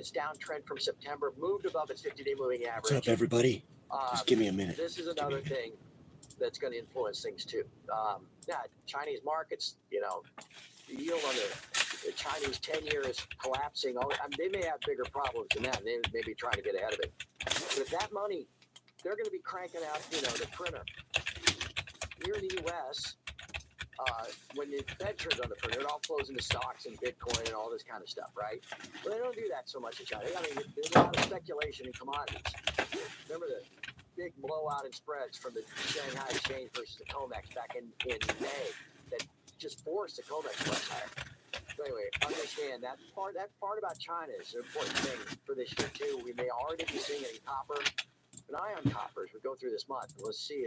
its downtrend from September, moved above its 50-day moving average. What's up, everybody? Just give me a minute. This is another thing that's going to influence things too. Yeah, Chinese markets, you know, the yield on the Chinese 10-year is collapsing. They may have bigger problems than that. They may be trying to get ahead of it. But if that money, they're going to be cranking out, you know, the printer. Here in the U.S., when the Fed turns on the printer, it all flows into stocks and Bitcoin and all this kind of stuff, right? But they don't do that so much in China. I mean, there's a lot of speculation in commodities. Remember the big blowout in spreads from the Shanghai Exchange versus the COMEX back in May that just forced the COMEX price higher. So anyway, understand that part about China is an important thing for this year too. We may already be seeing it in copper, an eye on copper as we go through this month. Let's see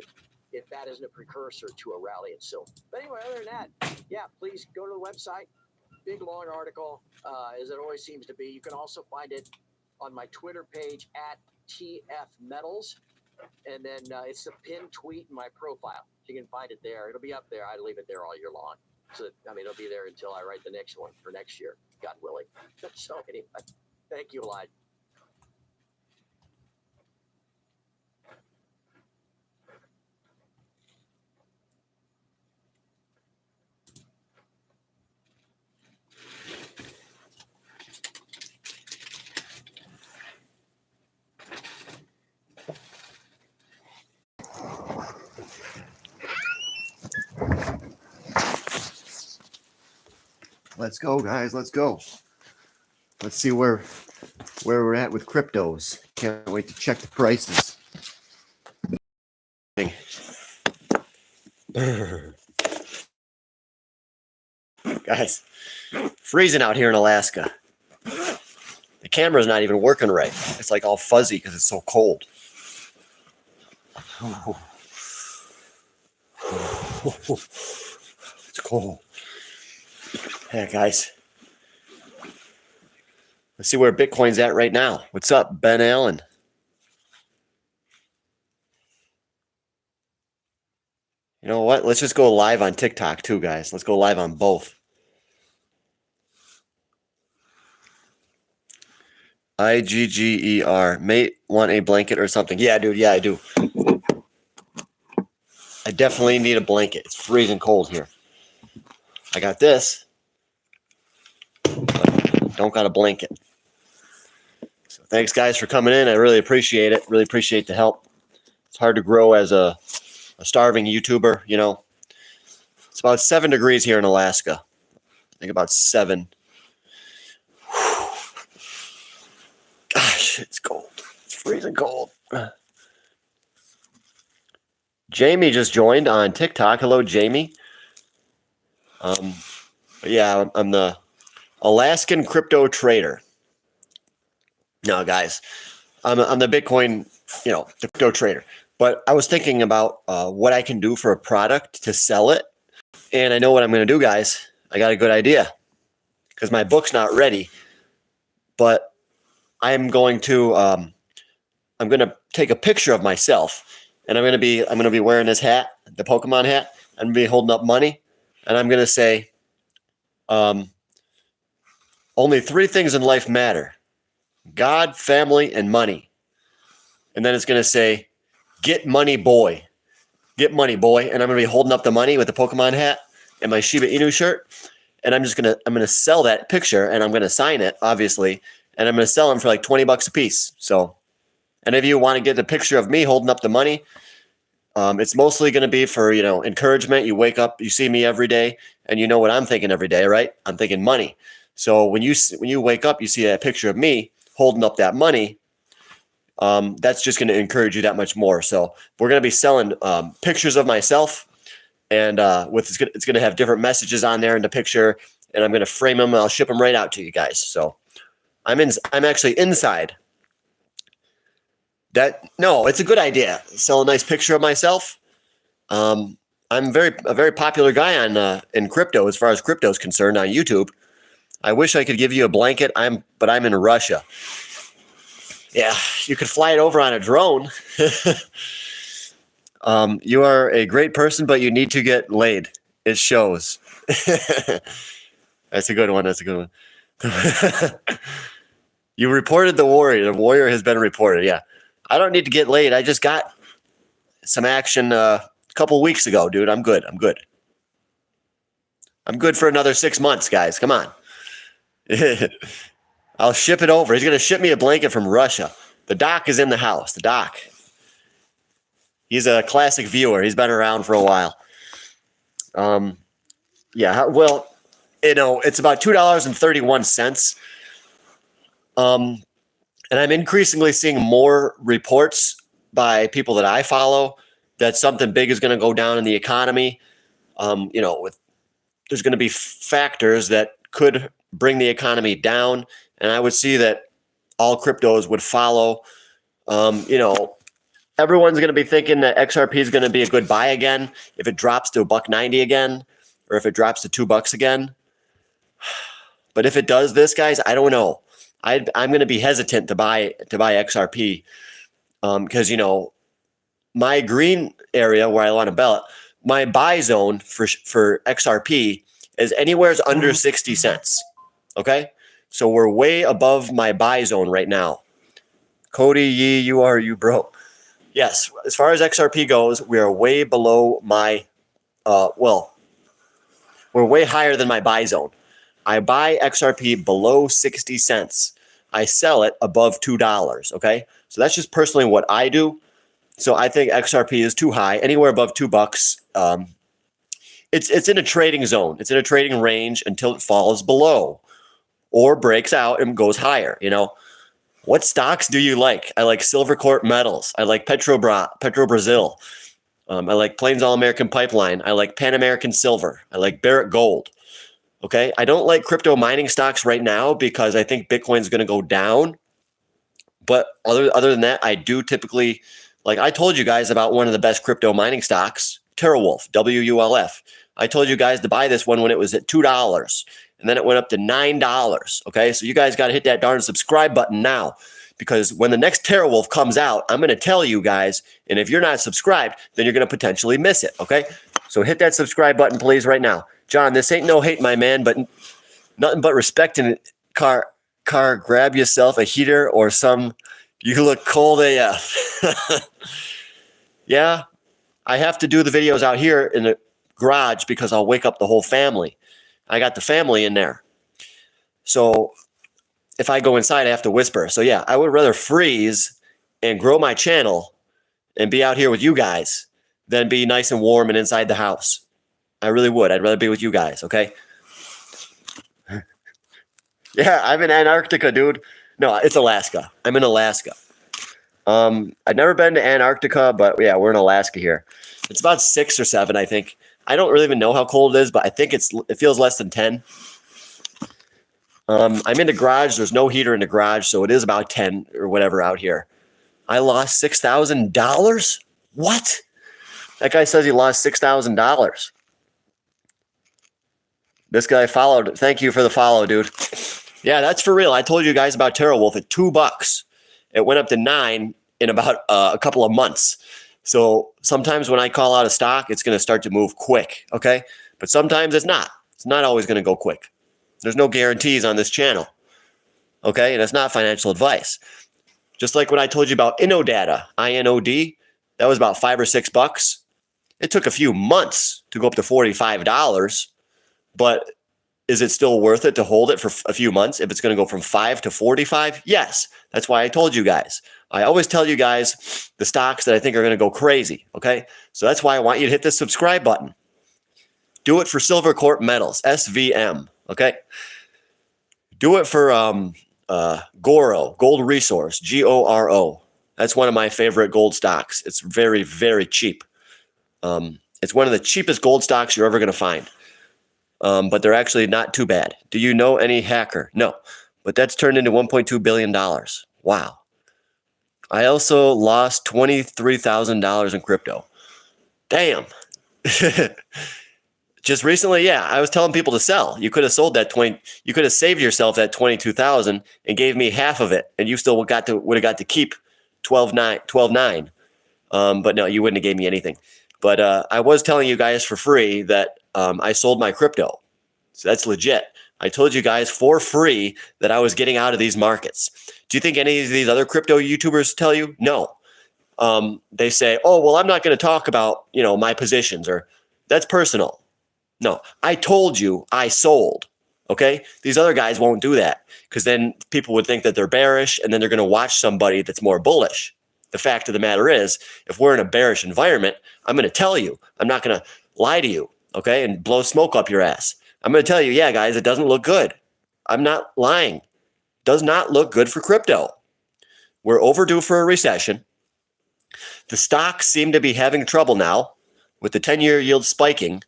if that isn't a precursor to a rally in silver. But anyway, other than that, yeah, please go to the website. Big long article, as it always seems to be. You can also find it on my Twitter page at TF Metals. And then it's the pinned tweet in my profile. You can find it there. It'll be up there. I leave it there all year long. So, I mean, it'll be there until I write the next one for next year, God willing. So anyway, thank you a lot. Let's go, guys. Let's go. Let's see where we're at with cryptos. Can't wait to check the prices. Guys, freezing out here in Alaska. The camera's not even working right. It's like all fuzzy because it's so cold. It's cold. Yeah, guys. Let's see where Bitcoin's at right now. What's up, Ben Allen? You know what? Let's just go live on TikTok too, guys. Let's go live on both. IGGER. Mate, want a blanket or something? Yeah, dude. Yeah, I do. I definitely need a blanket. It's freezing cold here. I got this. Don't got a blanket. So thanks, guys, for coming in. I really appreciate it. Really appreciate the help. It's hard to grow as a starving YouTuber, you know. It's about 7 degrees here in Alaska. I think about 7. Gosh, it's cold. It's freezing cold. Jamie just joined on TikTok. Hello, Jamie. But yeah, I'm the Alaskan crypto trader. No, guys, I'm the Bitcoin, you know, the crypto trader. But I was thinking about what I can do for a product to sell it. And I know what I'm going to do, guys. I got a good idea because my book's not ready. But I'm going to take a picture of myself, and I'm going to be wearing this hat, the Pokemon hat. I'm going to be holding up money, and I'm going to say, only 3 things in life matter: God, family, and money. And then it's going to say, get money, boy. Get money, boy. And I'm going to be holding up the money with the Pokemon hat and my Shiba Inu shirt. And I'm going to sell that picture, and I'm going to sign it, obviously. And I'm going to sell them for like $20 a piece. So any of you want to get the picture of me holding up the money, it's mostly going to be for, you know, encouragement. You wake up, you see me every day, and you know what I'm thinking every day, right? I'm thinking money. So when you wake up, you see a picture of me holding up that money. That's just going to encourage you that much more. So we're going to be selling pictures of myself, and it's going to have different messages on there in the picture, and I'm going to frame them and I'll ship them right out to you guys. So I'm actually inside. It's a good idea. Sell a nice picture of myself. I'm a very popular guy in crypto as far as crypto is concerned on YouTube. I wish I could give you a blanket. But I'm in Russia. Yeah, you could fly it over on a drone. You are a great person, but you need to get laid. It shows. That's a good one. That's a good one. You reported the warrior. The warrior has been reported. Yeah. I don't need to get laid. I just got some action a couple weeks ago, dude. I'm good. I'm good for another 6 months, guys. Come on. I'll ship it over. He's going to ship me a blanket from Russia. The doc is in the house. The doc. He's a classic viewer. He's been around for a while. Yeah, well, it's about $2.31. And I'm increasingly seeing more reports by people that I follow that something big is going to go down in the economy. There's going to be factors that could bring the economy down, and I would see that all cryptos would follow. Everyone's going to be thinking that XRP is going to be a good buy again if it drops to $1.90 again, or if it drops to $2 again. But if it does this, guys, I don't know. I'm going to be hesitant to buy XRP because my green area where I want to belt, my buy zone for XRP is anywhere under 60 cents. Okay, so we're way above my buy zone right now. Cody Yee, you bro. Yes, as far as XRP goes, we are way below my, we're way higher than my buy zone. I buy XRP below 60 cents. I sell it above $2, okay? So that's just personally what I do. So I think XRP is too high, anywhere above $2. It's in a trading zone. It's in a trading range until it falls below or breaks out and goes higher, What stocks do you like? I like Silvercorp Metals. I like Petrobrazil. I like Plains All American Pipeline. I like Pan American Silver. I like Barrick Gold. Okay. I don't like crypto mining stocks right now because I think Bitcoin is going to go down. But other than that, I do typically, like I told you guys about one of the best crypto mining stocks, TeraWulf, WULF. I told you guys to buy this one when it was at $2. And then it went up to $9. Okay, so you guys got to hit that darn subscribe button now, because when the next TeraWulf comes out, I'm going to tell you guys. And if you're not subscribed, then you're going to potentially miss it. Okay, so hit that subscribe button, please, right now. John, this ain't no hate, my man, but nothing but respect in it. Car, grab yourself a heater or some. You look cold AF. Yeah, I have to do the videos out here in the garage because I'll wake up the whole family. I got the family in there. So if I go inside, I have to whisper. So yeah, I would rather freeze and grow my channel and be out here with you guys than be nice and warm and inside the house. I really would. I'd rather be with you guys, okay? Yeah, I'm in Antarctica, dude. No, it's Alaska. I'm in Alaska. I've never been to Antarctica, but yeah, we're in Alaska here. It's about 6 or 7, I think. I don't really even know how cold it is, but I think it feels less than 10. I'm in the garage. There's no heater in the garage, so it is about 10 or whatever out here. I lost $6,000? What? That guy says he lost $6,000. This guy followed. Thank you for the follow, dude. Yeah, that's for real. I told you guys about TeraWulf at $2. It went up to $9 in about a couple of months. So sometimes when I call out a stock, it's going to start to move quick, okay? But sometimes it's not. It's not always going to go quick. There's no guarantees on this channel, okay? And it's not financial advice. Just like when I told you about InnoData, INOD, that was about $5 or $6. It took a few months to go up to $45, but is it still worth it to hold it for a few months if it's going to go from 5 to 45? Yes. That's why I told you guys. I always tell you guys the stocks that I think are going to go crazy, okay? So that's why I want you to hit this subscribe button. Do it for Silvercorp Metals, SVM, okay? Do it for Goro, Gold Resource, GORO. That's one of my favorite gold stocks. It's very, very cheap. It's one of the cheapest gold stocks you're ever going to find. But they're actually not too bad. Do you know any hacker? No, but that's turned into $1.2 billion. Wow. I also lost $23,000 in crypto. Damn. Just recently, yeah, I was telling people to sell. You could have sold that you could have saved yourself that 22,000 and gave me half of it, and you still would have got to keep 12.9. But no, you wouldn't have gave me anything. But I was telling you guys for free that I sold my crypto. So that's legit. I told you guys for free that I was getting out of these markets. Do you think any of these other crypto YouTubers tell you? No. They say, oh, well, I'm not going to talk about, my positions, or that's personal. No, I told you I sold. Okay. These other guys won't do that, because then people would think that they're bearish, and then they're going to watch somebody that's more bullish. The fact of the matter is, if we're in a bearish environment, I'm going to tell you. I'm not going to lie to you, okay, and blow smoke up your ass. I'm going to tell you, yeah, guys, it doesn't look good. I'm not lying. Does not look good for crypto. We're overdue for a recession. The stocks seem to be having trouble now with the 10-year yield spiking.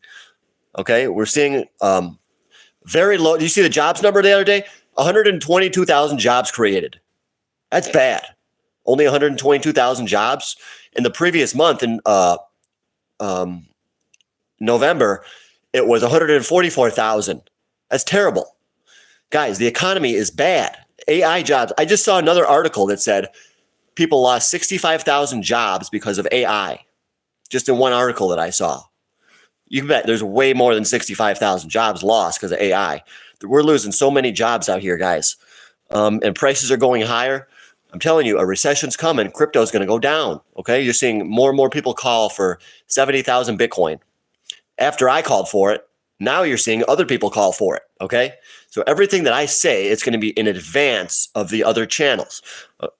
Okay, we're seeing very low. Do you see the jobs number the other day? 122,000 jobs created. That's bad. Only 122,000 jobs. In the previous month, in November, it was 144,000. That's terrible. Guys, the economy is bad. AI jobs. I just saw another article that said people lost 65,000 jobs because of AI. Just in one article that I saw. You can bet there's way more than 65,000 jobs lost because of AI. We're losing so many jobs out here, guys. And prices are going higher. I'm telling you, a recession's coming. Crypto is going to go down. Okay, you're seeing more and more people call for 70,000 Bitcoin. After I called for it, now you're seeing other people call for it. Okay, so everything that I say, it's going to be in advance of the other channels.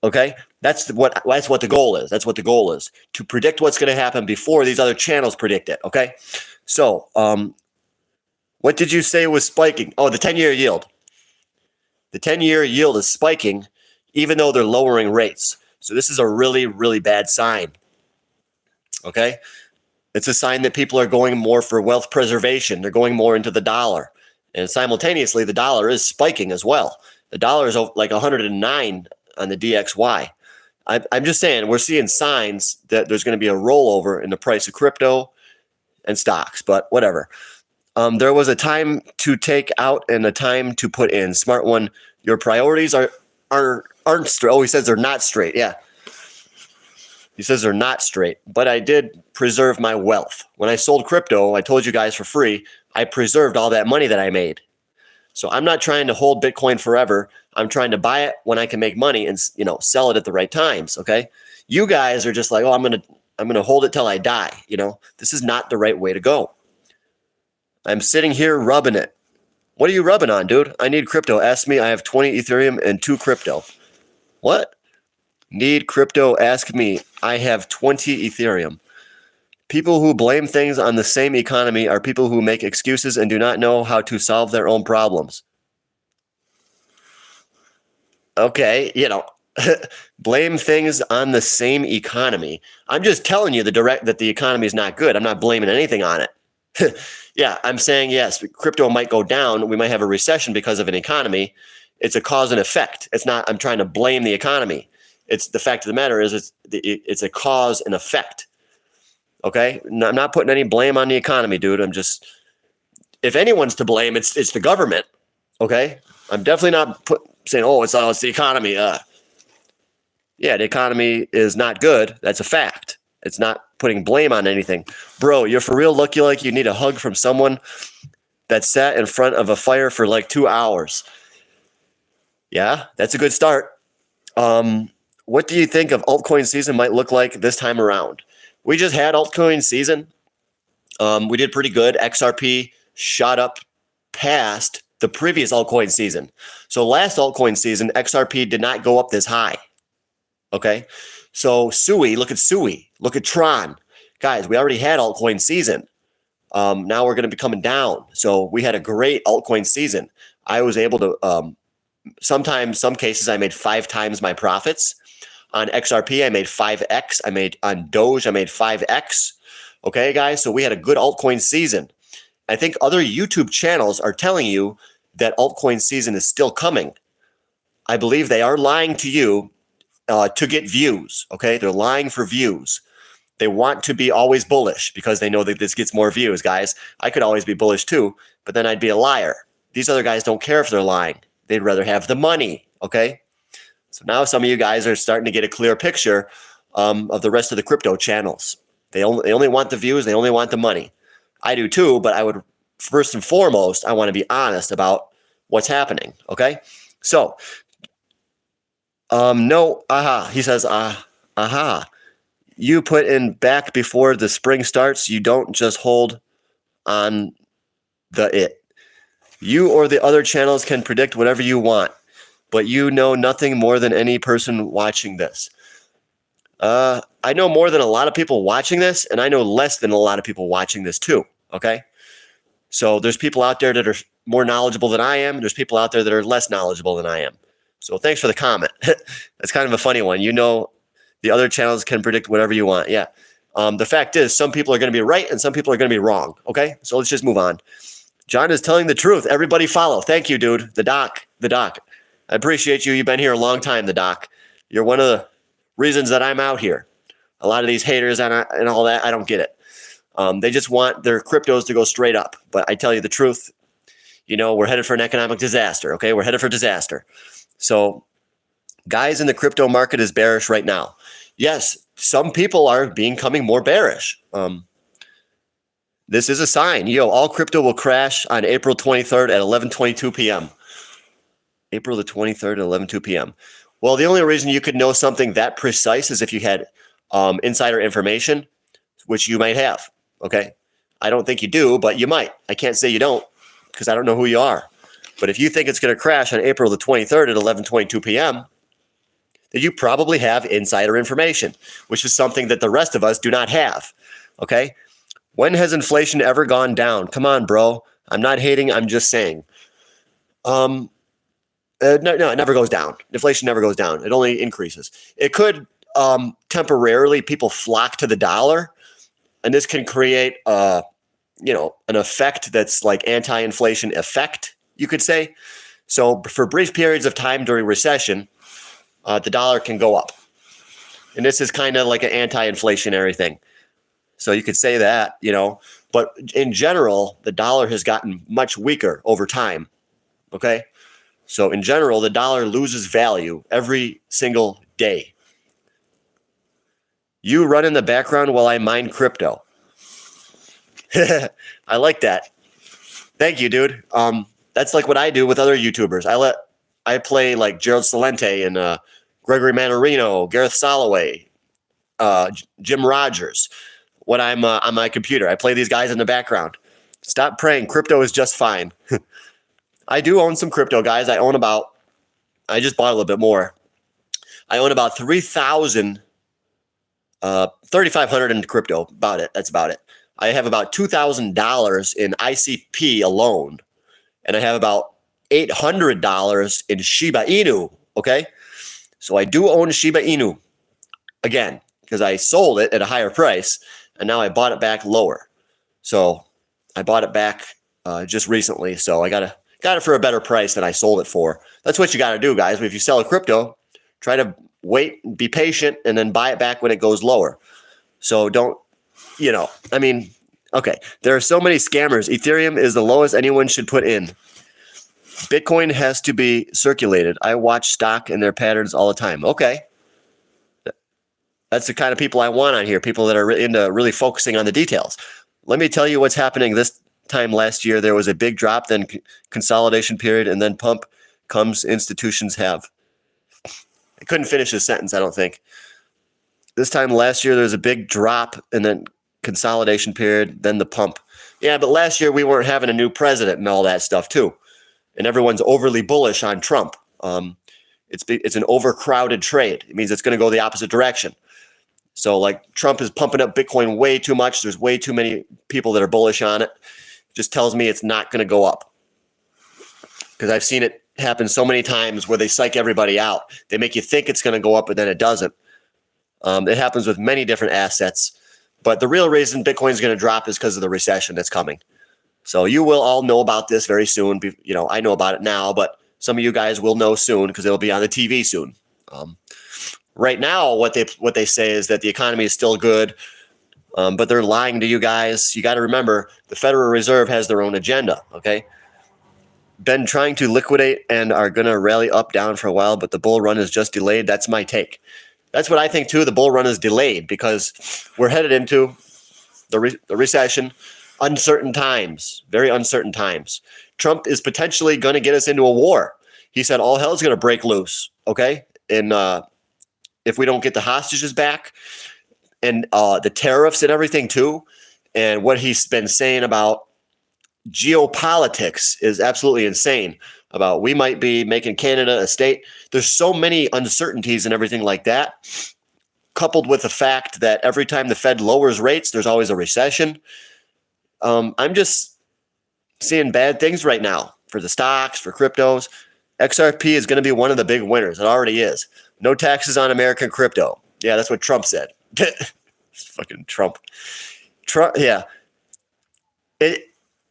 Okay, that's what the goal is. That's what the goal is, to predict what's going to happen before these other channels predict it. Okay, so what did you say was spiking? Oh, the 10-year yield. The 10-year yield is spiking, even though they're lowering rates. So this is a really, really bad sign. Okay? It's a sign that people are going more for wealth preservation. They're going more into the dollar. And simultaneously, the dollar is spiking as well. The dollar is like 109 on the DXY. I'm just saying, we're seeing signs that there's going to be a rollover in the price of crypto and stocks, but whatever. There was a time to take out and a time to put in. Smart one, your priorities aren't straight. Oh, he says they're not straight. Yeah. He says they're not straight, but I did preserve my wealth. When I sold crypto, I told you guys for free, I preserved all that money that I made. So I'm not trying to hold Bitcoin forever. I'm trying to buy it when I can make money and, sell it at the right times. Okay. You guys are just like, oh, I'm going to hold it till I die. This is not the right way to go. I'm sitting here rubbing it. What are you rubbing on, dude? I need crypto. Ask me. I have 20 Ethereum and 2 crypto. What? Need crypto? Ask me. I have 20 Ethereum. People who blame things on the same economy are people who make excuses and do not know how to solve their own problems. Okay, blame things on the same economy. I'm just telling you that the economy is not good. I'm not blaming anything on it. Yeah, I'm saying, yes, crypto might go down. We might have a recession because of an economy. It's a cause and effect. It's not, I'm trying to blame the economy. It's the fact of the matter is it's a cause and effect. Okay? I'm not putting any blame on the economy, dude. I'm just, if anyone's to blame, it's the government. Okay? I'm definitely not saying, oh, it's the economy. Yeah, the economy is not good. That's a fact. It's not putting blame on anything. Bro, you're for real lucky like you need a hug from someone that sat in front of a fire for like 2 hours. Yeah, that's a good start. What do you think of altcoin season might look like this time around? We just had altcoin season. We did pretty good. XRP shot up past the previous altcoin season. So last altcoin season, XRP did not go up this high. Okay? So Sui, look at Sui. Look at Tron. Guys, we already had altcoin season. Now we're going to be coming down. So we had a great altcoin season. I was able to, some cases I made 5 times my profits. On XRP, I made 5x. On Doge, I made 5x. Okay, guys? So we had a good altcoin season. I think other YouTube channels are telling you that altcoin season is still coming. I believe they are lying to you to get views. Okay, they're lying for views. They want to be always bullish because they know that this gets more views, guys. I could always be bullish too, but then I'd be a liar. These other guys don't care if they're lying. They'd rather have the money. Okay, so now some of you guys are starting to get a clear picture of the rest of the crypto channels. They only want the views. They only want the money. I do too, but I would first and foremost, I want to be honest about what's happening. Okay. So, no, aha. He says, aha. You put in back before the spring starts. You don't just hold on it. You or the other channels can predict whatever you want, but you know nothing more than any person watching this. I know more than a lot of people watching this, and I know less than a lot of people watching this too. Okay. So there's people out there that are more knowledgeable than I am. There's people out there that are less knowledgeable than I am. So thanks for the comment. That's kind of a funny one. You know, the other channels can predict whatever you want. Yeah. The fact is, some people are going to be right and some people are going to be wrong. Okay. So let's just move on. John is telling the truth. Everybody follow. Thank you, dude. The doc. I appreciate you. You've been here a long time, the doc. You're one of the reasons that I'm out here. A lot of these haters and all that, I don't get it. They just want their cryptos to go straight up. But I tell you the truth, you know, we're headed for an economic disaster. Okay. We're headed for disaster. So guys in the crypto market is bearish right now. Yes, some people are becoming more bearish. This is a sign. All crypto will crash on April 23rd at 11:22 p.m. April the 23rd at 11:22 p.m. Well, the only reason you could know something that precise is if you had insider information, which you might have. Okay. I don't think you do, but you might. I can't say you don't because I don't know who you are. But if you think it's going to crash on April the 23rd at 11:22 p.m., then you probably have insider information, which is something that the rest of us do not have. Okay. When has inflation ever gone down? Come on, bro. I'm not hating. I'm just saying. No, it never goes down. Inflation never goes down. It only increases. It could temporarily, people flock to the dollar, and this can create an effect that's like anti-inflation effect, you could say. So for brief periods of time during recession, the dollar can go up. And this is kind of like an anti-inflationary thing. So you could say that, but in general, the dollar has gotten much weaker over time. Okay. So in general, the dollar loses value every single day. You run in the background while I mine crypto. I like that. Thank you, dude. That's like what I do with other YouTubers. I play like Gerald Salente and Gregory Mannarino, Gareth Soloway, Jim Rogers. When I'm on my computer, I play these guys in the background. Stop praying. Crypto is just fine. I do own some crypto, guys. I just bought a little bit more. I own about 3,500 in crypto. About it. That's about it. I have about $2,000 in ICP alone. And I have about $800 in Shiba Inu. Okay. So I do own Shiba Inu again, because I sold it at a higher price and now I bought it back lower. So I bought it back just recently. So I got it for a better price than I sold it for. That's what you got to do, guys. If you sell a crypto, try to wait, be patient, and then buy it back when it goes lower. So don't, okay. There are so many scammers. Ethereum is the lowest anyone should put in. Bitcoin has to be circulated. I watch stock and their patterns all the time. Okay. That's the kind of people I want on here, people that are into really focusing on the details. Let me tell you what's happening this time last year. There was a big drop, then consolidation period, and then pump comes institutions have. I couldn't finish this sentence, I don't think. This time last year, there was a big drop, and then consolidation period, then the pump. Yeah, but last year we weren't having a new president and all that stuff too. And everyone's overly bullish on Trump. It's an overcrowded trade. It means it's going to go the opposite direction. So like Trump is pumping up Bitcoin way too much. There's way too many people that are bullish on it. Just tells me it's not going to go up. Because I've seen it happen so many times where they psych everybody out. They make you think it's going to go up, but then it doesn't. It happens with many different assets. But the real reason Bitcoin is going to drop is because of the recession that's coming. So you will all know about this very soon. I know about it now, but some of you guys will know soon because it'll be on the TV soon. Right now, what they say is that the economy is still good, but they're lying to you guys. You got to remember, the Federal Reserve has their own agenda, okay? Been trying to liquidate and are going to rally up, down for a while, but the bull run is just delayed. That's my take. That's what I think, too. The bull run is delayed because we're headed into the recession. uncertain times, very uncertain times. Trump is potentially going to get us into a war. He said all hell's going to break loose, okay? And if we don't get the hostages back and the tariffs and everything too, and what he's been saying about geopolitics is absolutely insane. About we might be making Canada a state. There's so many uncertainties and everything like that, coupled with the fact that every time the Fed lowers rates, there's always a recession. I'm just seeing bad things right now for the stocks, for cryptos. XRP is going to be one of the big winners. It already is. No taxes on American crypto. Yeah, that's what Trump said. Fucking Trump. Yeah.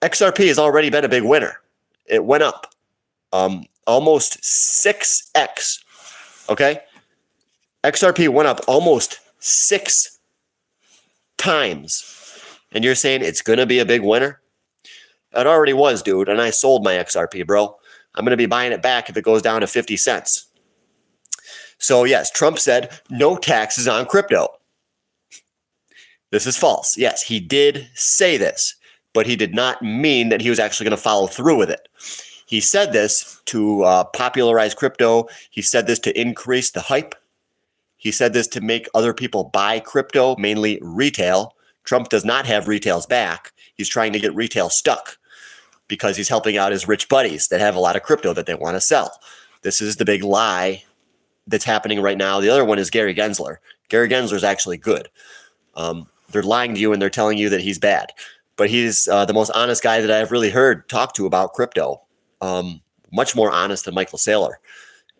XRP has already been a big winner. It went up almost 6x. Okay? XRP went up almost 6 times. And you're saying it's going to be a big winner? It already was, dude. And I sold my XRP, bro. I'm going to be buying it back if it goes down to 50 cents. So, yes, Trump said no taxes on crypto. This is false. Yes, he did say this, but he did not mean that he was actually going to follow through with it. He said this to popularize crypto. He said this to increase the hype. He said this to make other people buy crypto, mainly retail. Trump does not have retail's back. He's trying to get retail stuck because he's helping out his rich buddies that have a lot of crypto that they want to sell. This is the big lie that's happening right now. The other one is Gary Gensler. Gary Gensler is actually good. They're lying to you and they're telling you that he's bad. But he's the most honest guy that I've really heard talk to about crypto. Much more honest than Michael Saylor.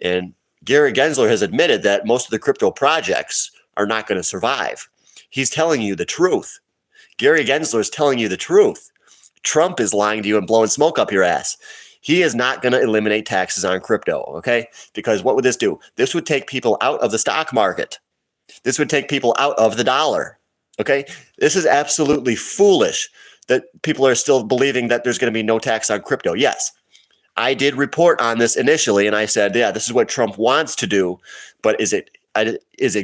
And Gary Gensler has admitted that most of the crypto projects are not going to survive. He's telling you the truth. Gary Gensler is telling you the truth. Trump is lying to you and blowing smoke up your ass. He is not going to eliminate taxes on crypto, okay? Because what would this do? This would take people out of the stock market. This would take people out of the dollar, okay? This is absolutely foolish that people are still believing that there's going to be no tax on crypto. Yes, I did report on this initially, and I said, yeah, this is what Trump wants to do, but is it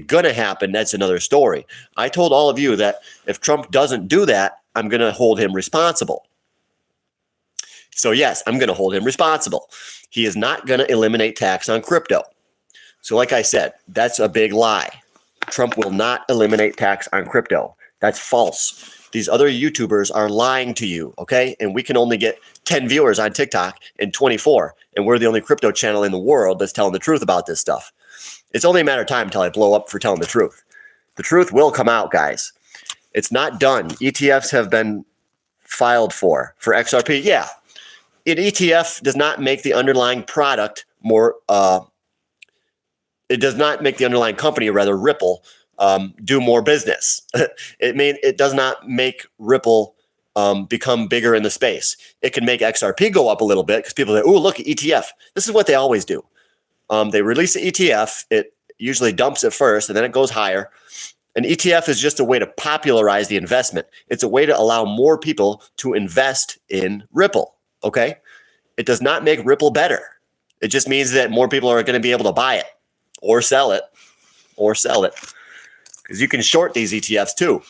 going to happen? That's another story. I told all of you that if Trump doesn't do that, I'm going to hold him responsible. So yes, I'm going to hold him responsible. He is not going to eliminate tax on crypto. So like I said, that's a big lie. Trump will not eliminate tax on crypto. That's false. These other YouTubers are lying to you, okay? And we can only get 10 viewers on TikTok and 24. And we're the only crypto channel in the world that's telling the truth about this stuff. It's only a matter of time until I blow up for telling the truth. The truth will come out, guys. It's not done. ETFs have been filed for XRP. Yeah. An ETF does not make the underlying product more, it does not make the underlying company, or rather Ripple, do more business. It does not make Ripple become bigger in the space. It can make XRP go up a little bit because people say, "Oh, look, ETF." This is what they always do. They release the ETF. It usually dumps at first, and then it goes higher. An ETF is just a way to popularize the investment. It's a way to allow more people to invest in Ripple. Okay, it does not make Ripple better. It just means that more people are going to be able to buy it or sell it, because you can short these ETFs too,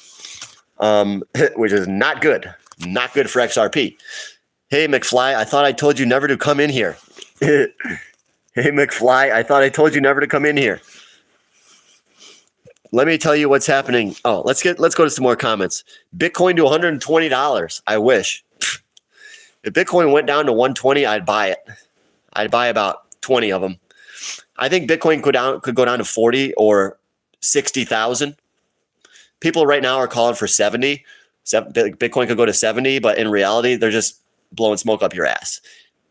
which is not good. Not good for XRP. Hey, McFly, I thought I told you never to come in here. Hey, McFly, I thought I told you never to come in here. Let me tell you what's happening. Oh, let's go to some more comments. Bitcoin to $120. I wish. If Bitcoin went down to 120, I'd buy it. I'd buy about 20 of them. I think Bitcoin could go down to 40 or 60,000. People right now are calling for 70. Bitcoin could go to 70, but in reality, they're just blowing smoke up your ass.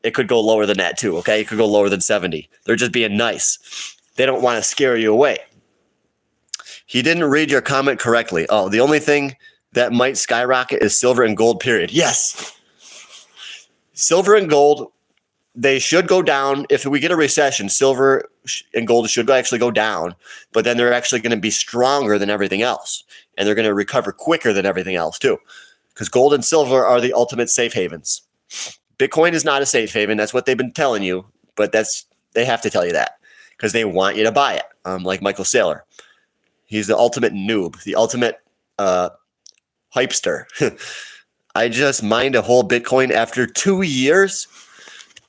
It could go lower than that too, okay? It could go lower than 70. They're just being nice. They don't want to scare you away. He didn't read your comment correctly. Oh, the only thing that might skyrocket is silver and gold, period. Yes. Silver and gold, they should go down. If we get a recession, silver and gold should actually go down, but then they're actually going to be stronger than everything else, and they're going to recover quicker than everything else too, because gold and silver are the ultimate safe havens. Bitcoin is not a safe haven. That's what they've been telling you, but they have to tell you that because they want you to buy it, like Michael Saylor. He's the ultimate noob, the ultimate hypester. I just mined a whole Bitcoin after 2 years.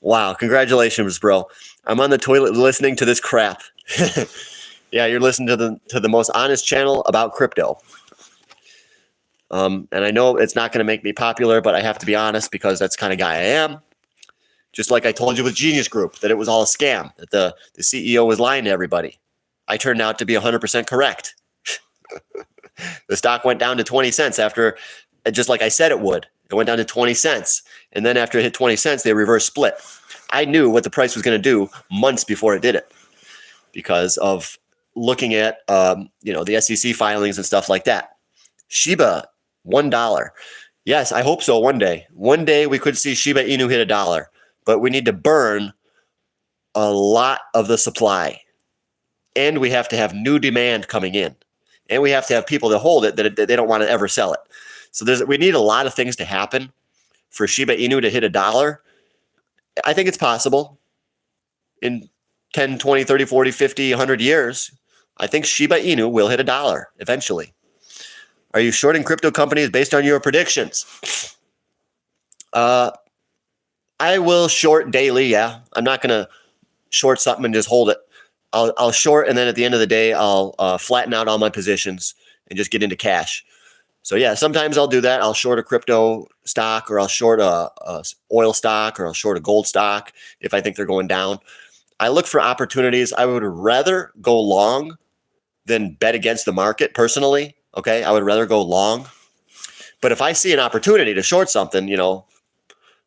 Wow, congratulations, bro. I'm on the toilet listening to this crap. Yeah, you're listening to the most honest channel about crypto. And I know it's not going to make me popular, but I have to be honest because that's the kind of guy I am. Just like I told you with Genius Group, that it was all a scam, that the CEO was lying to everybody. I turned out to be 100% correct. The stock went down to 20 cents after, just like I said it would. It went down to 20 cents. And then after it hit 20 cents, they reverse split. I knew what the price was going to do months before it did it because of looking at the SEC filings and stuff like that. Shiba, $1. Yes, I hope so one day. One day we could see Shiba Inu hit $1, but we need to burn a lot of the supply. And we have to have new demand coming in. And we have to have people that hold it that they don't want to ever sell it. So we need a lot of things to happen for Shiba Inu to hit $1. I think it's possible in 10, 20, 30, 40, 50, 100 years. I think Shiba Inu will hit $1 eventually. Are you shorting crypto companies based on your predictions? I will short daily, yeah. I'm not going to short something and just hold it. I'll short, and then at the end of the day, I'll flatten out all my positions and just get into cash. So yeah, sometimes I'll do that. I'll short a crypto stock, or I'll short a oil stock, or I'll short a gold stock if I think they're going down. I look for opportunities. I would rather go long than bet against the market personally. Okay, I would rather go long. But if I see an opportunity to short something,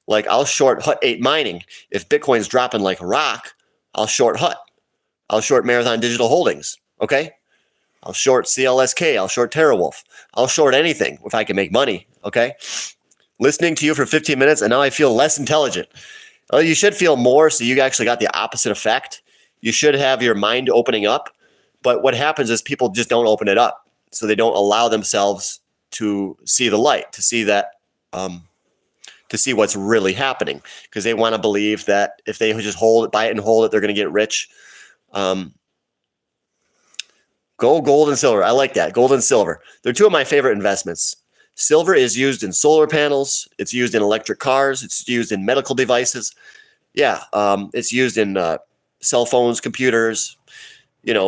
like I'll short Hut 8 mining. If Bitcoin's dropping like a rock, I'll short Hut. I'll short Marathon Digital Holdings. Okay, I'll short CLSK. I'll short TerraWolf. I'll short anything if I can make money. Okay, listening to you for 15 minutes and now I feel less intelligent. Well, you should feel more, so you actually got the opposite effect. You should have your mind opening up. But what happens is people just don't open it up. So they don't allow themselves to see the light, to see that, to see what's really happening, because they want to believe that if they just buy it and hold it, they're going to get rich. Gold and silver. I like that. Gold and silver. They're two of my favorite investments. Silver is used in solar panels. It's used in electric cars. It's used in medical devices. Yeah. It's used in cell phones, computers.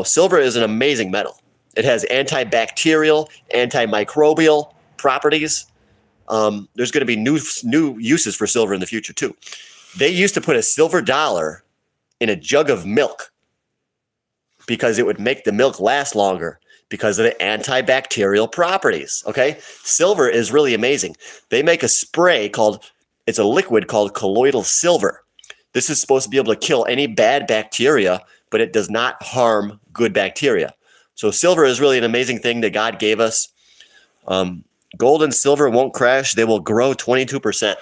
Silver is an amazing metal. It has antibacterial, antimicrobial properties. There's going to be new uses for silver in the future too. They used to put a silver dollar in a jug of milk because it would make the milk last longer because of the antibacterial properties. Okay, silver is really amazing. They make a spray it's a liquid called colloidal silver. This is supposed to be able to kill any bad bacteria, but it does not harm good bacteria. So silver is really an amazing thing that God gave us. Gold and silver won't crash. They will grow 22%.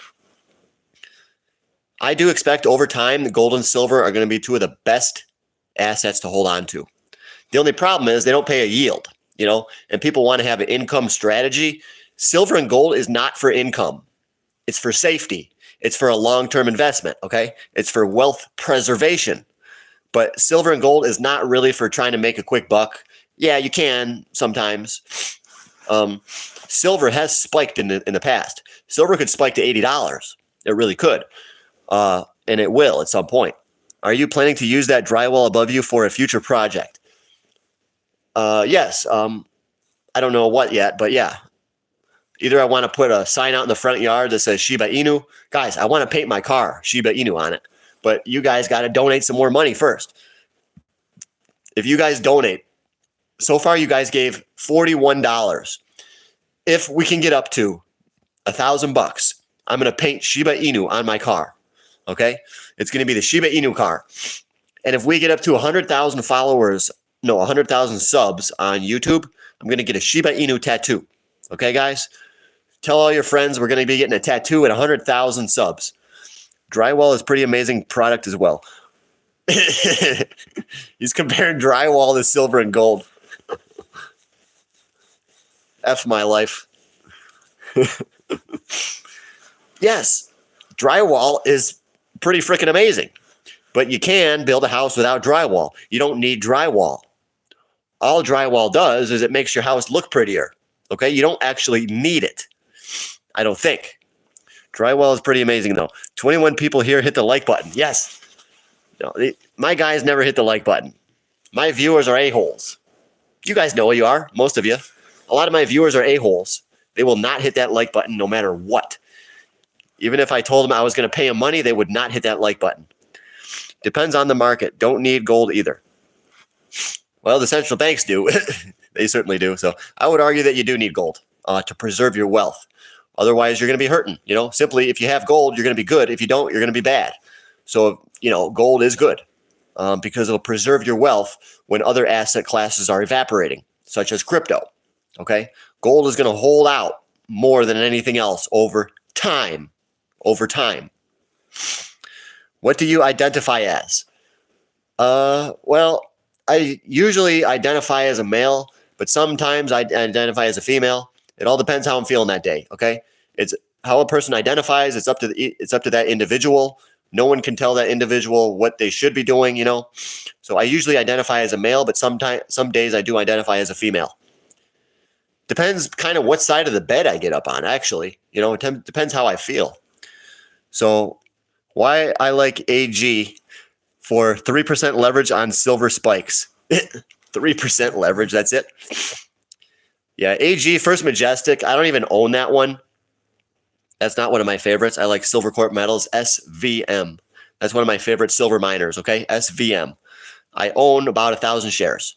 I do expect over time that gold and silver are going to be two of the best assets to hold on to. The only problem is they don't pay a yield, and people want to have an income strategy. Silver and gold is not for income. It's for safety. It's for a long-term investment, okay? It's for wealth preservation. But silver and gold is not really for trying to make a quick buck. Yeah, you can sometimes. Silver has spiked in the past. Silver could spike to $80. It really could. And it will at some point. Are you planning to use that drywall above you for a future project? Yes. I don't know what yet, but yeah. Either I want to put a sign out in the front yard that says Shiba Inu. Guys, I want to paint my car Shiba Inu on it. But you guys got to donate some more money first. If you guys donate, so far you guys gave $41. If we can get up to $1,000, I'm going to paint Shiba Inu on my car. Okay? It's going to be the Shiba Inu car. And if we get up to 100,000 subs on YouTube, I'm going to get a Shiba Inu tattoo. Okay, guys? Tell all your friends we're going to be getting a tattoo at 100,000 subs. Drywall is pretty amazing product as well. He's comparing drywall to silver and gold. F my life. Yes, drywall is pretty freaking amazing. But you can build a house without drywall. You don't need drywall. All drywall does is it makes your house look prettier. Okay, you don't actually need it. I don't think. Drywall is pretty amazing, though. 21 people here hit the like button. Yes. No, my guys never hit the like button. My viewers are a-holes. You guys know what you are, most of you. A lot of my viewers are a-holes. They will not hit that like button no matter what. Even if I told them I was going to pay them money, they would not hit that like button. Depends on the market. Don't need gold either. Well, the central banks do. They certainly do. So I would argue that you do need gold to preserve your wealth. Otherwise, you're going to be hurting. Simply, if you have gold, you're going to be good. If you don't, you're going to be bad. So, gold is good because it'll preserve your wealth when other asset classes are evaporating, such as crypto. Okay? Gold is going to hold out more than anything else over time. Over time. What do you identify as? Well, I usually identify as a male, but sometimes I identify as a female. It all depends how I'm feeling that day, okay? It's how a person identifies. It's up to that individual. No one can tell that individual what they should be doing, So I usually identify as a male, but some days I do identify as a female. Depends kind of what side of the bed I get up on, actually. It depends how I feel. So why I like AG for 3% leverage on silver spikes. 3% leverage, that's it. Yeah, AG, First Majestic. I don't even own that one. That's not one of my favorites. I like Silver Corp Metals, SVM. That's one of my favorite silver miners, okay? SVM. I own about 1,000 shares.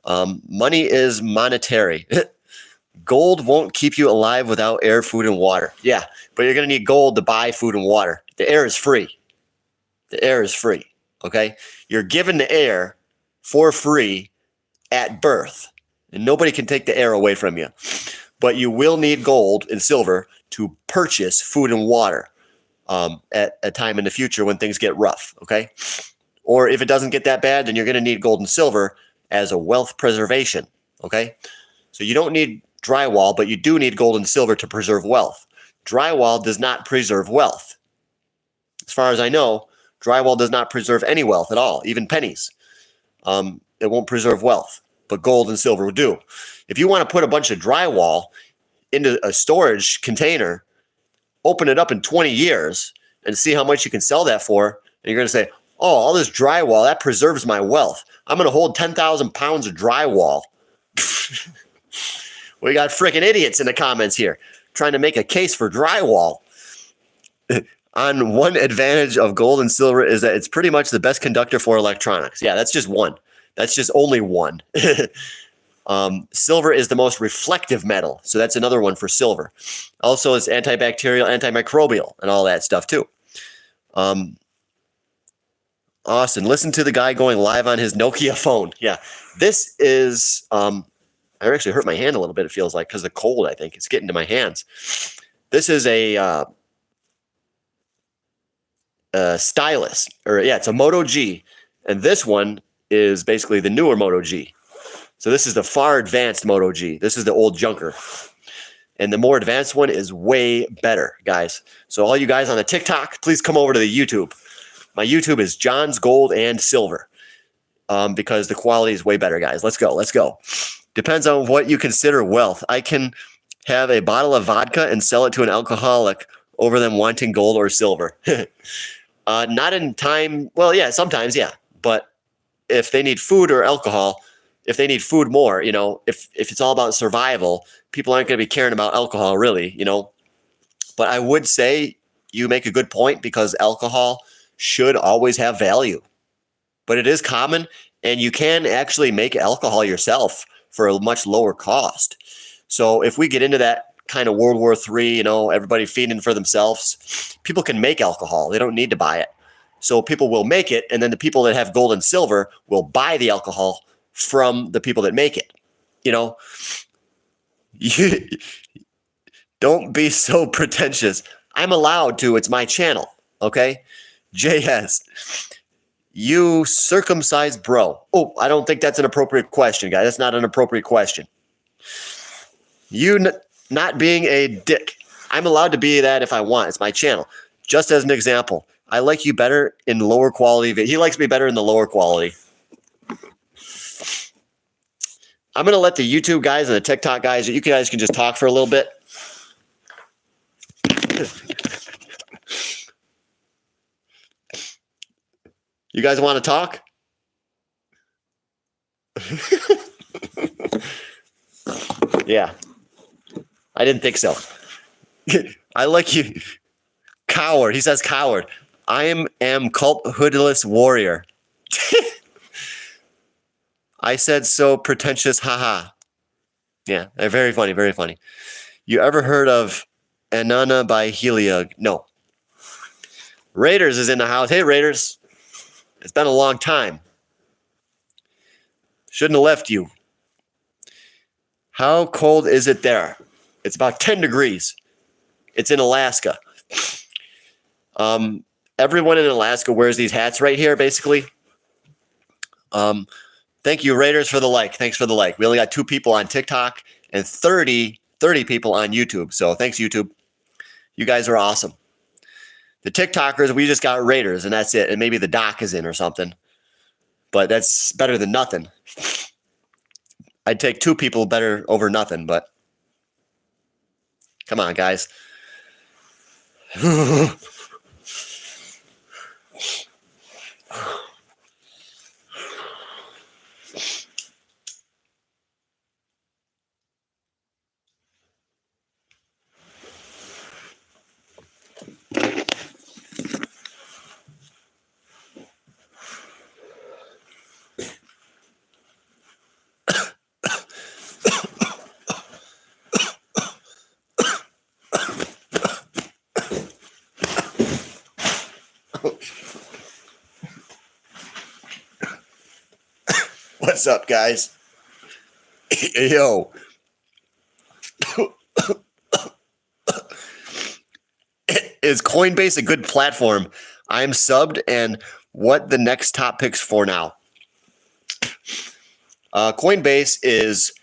Money is monetary. Gold won't keep you alive without air, food, and water. Yeah, but you're going to need gold to buy food and water. The air is free. The air is free, okay? You're given the air for free at birth. And nobody can take the air away from you. But you will need gold and silver to purchase food and water at a time in the future when things get rough, okay? Or if it doesn't get that bad, then you're going to need gold and silver as a wealth preservation, okay? So you don't need drywall, but you do need gold and silver to preserve wealth. Drywall does not preserve wealth. As far as I know, drywall does not preserve any wealth at all, even pennies. It won't preserve wealth. But gold and silver will do. If you want to put a bunch of drywall into a storage container, open it up in 20 years and see how much you can sell that for, and you're going to say, oh, all this drywall, that preserves my wealth. I'm going to hold 10,000 pounds of drywall. We got freaking idiots in the comments here trying to make a case for drywall. On one advantage of gold and silver is that it's pretty much the best conductor for electronics. Yeah, that's just one. That's just only one. Silver is the most reflective metal. So that's another one for silver. Also, it's antibacterial, antimicrobial, and all that stuff too. Austin, listen to the guy going live on his Nokia phone. Yeah, this is, I actually hurt my hand a little bit, it feels like, because of the cold, I think. It's getting to my hands. This is a stylus, it's a Moto G. And this one is basically the newer Moto G. So this is the far advanced Moto G. This is the old junker. And the more advanced one is way better, guys. So all you guys on the TikTok, please come over to the YouTube. My YouTube is John's Gold and Silver because the quality is way better, guys. Let's go. Depends on what you consider wealth. I can have a bottle of vodka and sell it to an alcoholic over them wanting gold or silver. Not in time. Well, yeah, sometimes, yeah. But if they need food or alcohol, if they need food more, if it's all about survival, people aren't going to be caring about alcohol really, But I would say you make a good point because alcohol should always have value. But it is common, and you can actually make alcohol yourself for a much lower cost. So if we get into that kind of World War III, everybody feeding for themselves, people can make alcohol. They don't need to buy it. So people will make it, and then the people that have gold and silver will buy the alcohol from the people that make it. Don't be so pretentious. I'm allowed to. It's my channel. Okay? JS. You circumcised bro. Oh, I don't think that's an appropriate question, guys. That's not an appropriate question. You not being a dick. I'm allowed to be that if I want. It's my channel. Just as an example, I like you better in lower quality. He likes me better in the lower quality. I'm going to let the YouTube guys and the TikTok guys, you guys can just talk for a little bit. You guys want to talk? Yeah. I didn't think so. I like you. Coward. He says coward. I am cult hoodless warrior. I said so pretentious. Haha. Yeah. Very funny. Very funny. You ever heard of Anana by Heliog? No. Raiders is in the house. Hey, Raiders. It's been a long time. Shouldn't have left you. How cold is it there? It's about 10 degrees. It's in Alaska. Everyone in Alaska wears these hats right here, basically. Thank you, Raiders, for the like. Thanks for the like. We only got 2 people on TikTok and 30 people on YouTube. So thanks, YouTube. You guys are awesome. The TikTokers, we just got Raiders, and that's it. And maybe the doc is in or something. But that's better than nothing. I'd take 2 people better over nothing, but come on, guys. What's up, guys? Yo. Is Coinbase a good platform? I'm subbed, and what the next top picks for now? Coinbase is,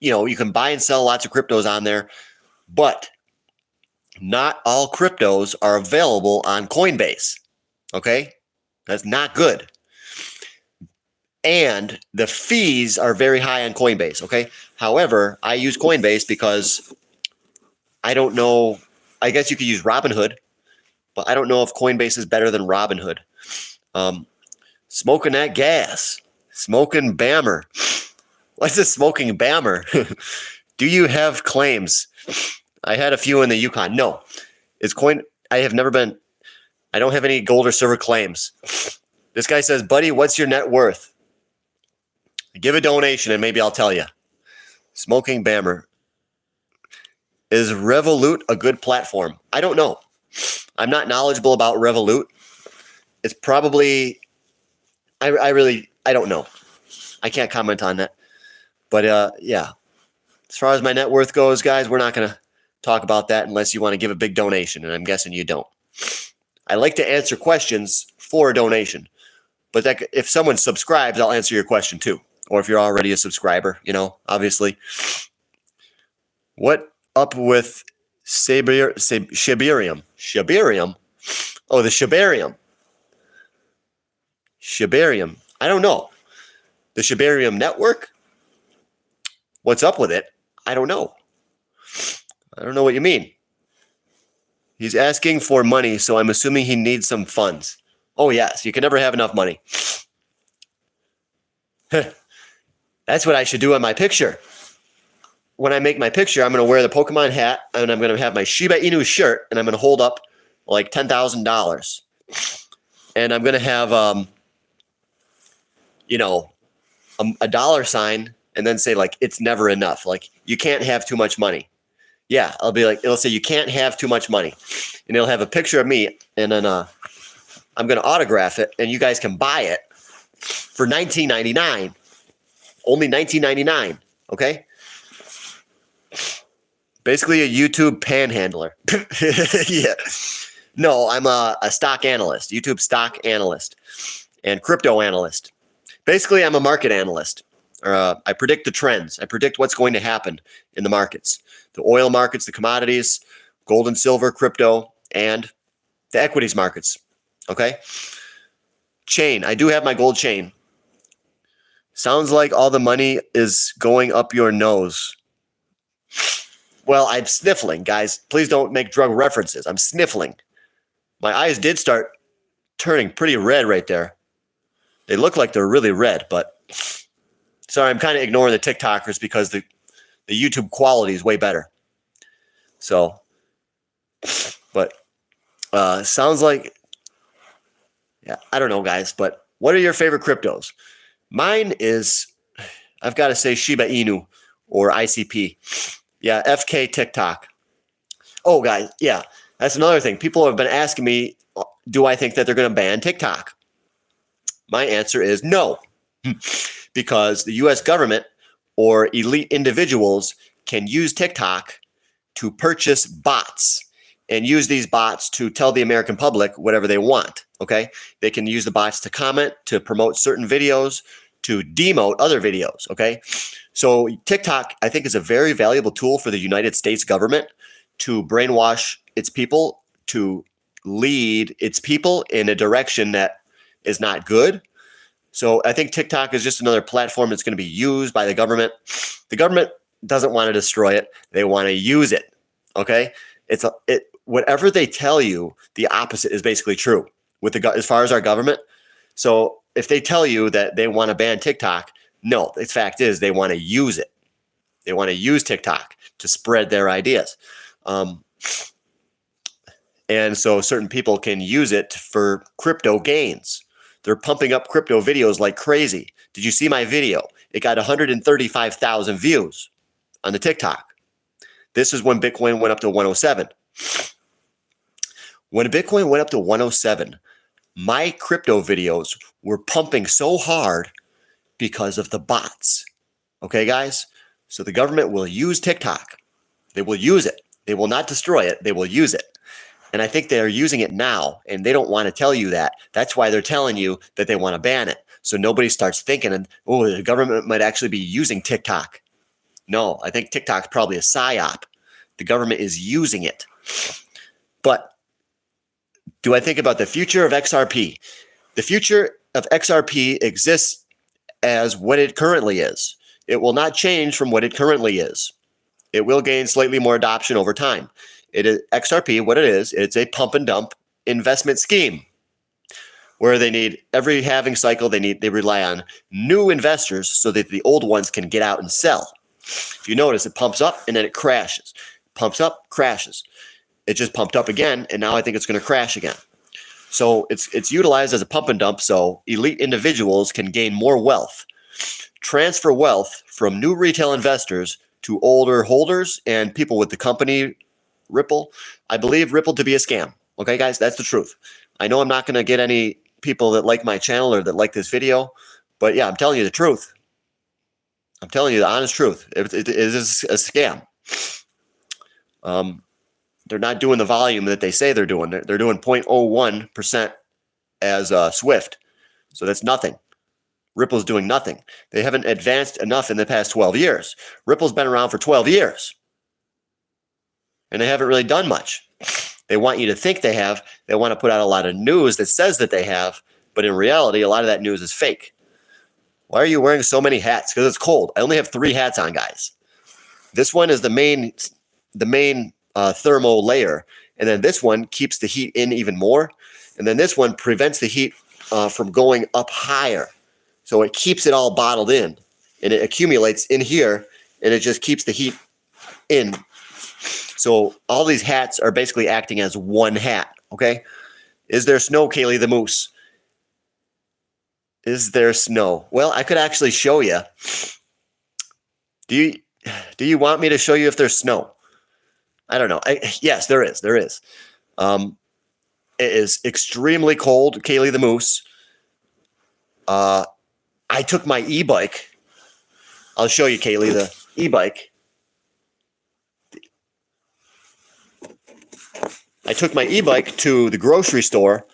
you can buy and sell lots of cryptos on there, but not all cryptos are available on Coinbase. Okay? That's not good. And the fees are very high on Coinbase. Okay? However, I use Coinbase because I don't know. I guess you could use Robinhood, but I don't know if Coinbase is better than Robinhood. Smoking that gas. Smoking Bammer. What's this smoking Bammer? Do you have claims? I had a few in the Yukon. No. I have never been. I don't have any gold or silver claims. This guy says, buddy, what's your net worth? Give a donation and maybe I'll tell you. Smoking Bammer. Is Revolut a good platform? I don't know. I'm not knowledgeable about Revolut. It's probably, I don't know. I can't comment on that. But yeah, as far as my net worth goes, guys, we're not going to talk about that unless you want to give a big donation, and I'm guessing you don't. I like to answer questions for a donation, but if someone subscribes, I'll answer your question too. Or if you're already a subscriber, obviously. What up with Shibarium? Shibarium? Oh, the Shibarium. Shibarium. I don't know. The Shibarium network? What's up with it? I don't know. I don't know what you mean. He's asking for money, so I'm assuming he needs some funds. Oh, yes. You can never have enough money. That's what I should do on my picture. When I make my picture, I'm going to wear the Pokemon hat, and I'm going to have my Shiba Inu shirt, and I'm going to hold up like $10,000. And I'm going to have, a dollar sign, and then say, like, it's never enough. Like, you can't have too much money. Yeah, I'll be like, it'll say you can't have too much money. And it'll have a picture of me, and then I'm going to autograph it, and you guys can buy it for $19.99. Only $19.99, okay? Basically a YouTube panhandler. Yeah. No, I'm a stock analyst, YouTube stock analyst, and crypto analyst. Basically, I'm a market analyst. I predict the trends. I predict what's going to happen in the markets. The oil markets, the commodities, gold and silver, crypto, and the equities markets. Okay? Chain. I do have my gold chain. Sounds like all the money is going up your nose. Well, I'm sniffling, guys. Please don't make drug references. I'm sniffling. My eyes did start turning pretty red right there. They look like they're really red, but sorry, I'm kind of ignoring the TikTokers because the YouTube quality is way better. So, but sounds like, yeah, I don't know, guys, but what are your favorite cryptos? Mine is, I've got to say Shiba Inu or ICP. Yeah, FK TikTok. Oh, guys, yeah, that's another thing. People have been asking me, do I think that they're going to ban TikTok? My answer is no, because the U.S. government or elite individuals can use TikTok to purchase bots and use these bots to tell the American public whatever they want, okay? They can use the bots to comment, to promote certain videos, to demote other videos, okay? So TikTok, I think, is a very valuable tool for the United States government to brainwash its people, to lead its people in a direction that is not good. So I think TikTok is just another platform that's going to be used by the government. The government doesn't want to destroy it. They want to use it, okay? Whatever they tell you, the opposite is basically true as far as our government. So if they tell you that they want to ban TikTok, no, the fact is they want to use it. They want to use TikTok to spread their ideas. And so certain people can use it for crypto gains. They're pumping up crypto videos like crazy. Did you see my video? It got 135,000 views on the TikTok. This is when Bitcoin went up to 107. When Bitcoin went up to 107, my crypto videos were pumping so hard because of the bots. Okay, guys? So the government will use TikTok. They will use it. They will not destroy it. They will use it. And I think they're using it now, and they don't want to tell you that. That's why they're telling you that they want to ban it. So nobody starts thinking, oh, the government might actually be using TikTok. No, I think TikTok's probably a psyop. The government is using it. But do I think about the future of XRP? The future of XRP exists as what it currently is. It will not change from what it currently is. It will gain slightly more adoption over time. It is XRP, what it is, it's a pump and dump investment scheme where they need every halving cycle, they rely on new investors so that the old ones can get out and sell. If you notice, it pumps up and then it crashes. Pumps up, crashes. It just pumped up again, and now I think it's going to crash again. So it's utilized as a pump and dump so elite individuals can gain more wealth, transfer wealth from new retail investors to older holders and people with the company Ripple. I believe Ripple to be a scam. Okay, guys, that's the truth. I know I'm not going to get any people that like my channel or that like this video, but yeah, I'm telling you the truth. I'm telling you the honest truth. It is a scam. They're not doing the volume that they say they're doing. They're doing 0.01% as Swift. So that's nothing. Ripple's doing nothing. They haven't advanced enough in the past 12 years. Ripple's been around for 12 years. And they haven't really done much. They want you to think they have. They want to put out a lot of news that says that they have. But in reality, a lot of that news is fake. Why are you wearing so many hats? Because it's cold. I only have 3 hats on, guys. This one is the main thermal layer. And then this one keeps the heat in even more. And then this one prevents the heat from going up higher. So it keeps it all bottled in. And it accumulates in here. And it just keeps the heat in. So all these hats are basically acting as one hat, okay? Is there snow, Kaylee the Moose? Is there snow? Well, I could actually show you. Do you want me to show you if there's snow? I don't know. Yes, there is. There is. It is extremely cold, Kaylee the Moose. I took my e-bike. I'll show you, Kaylee, the e-bike. I took my e-bike to the grocery store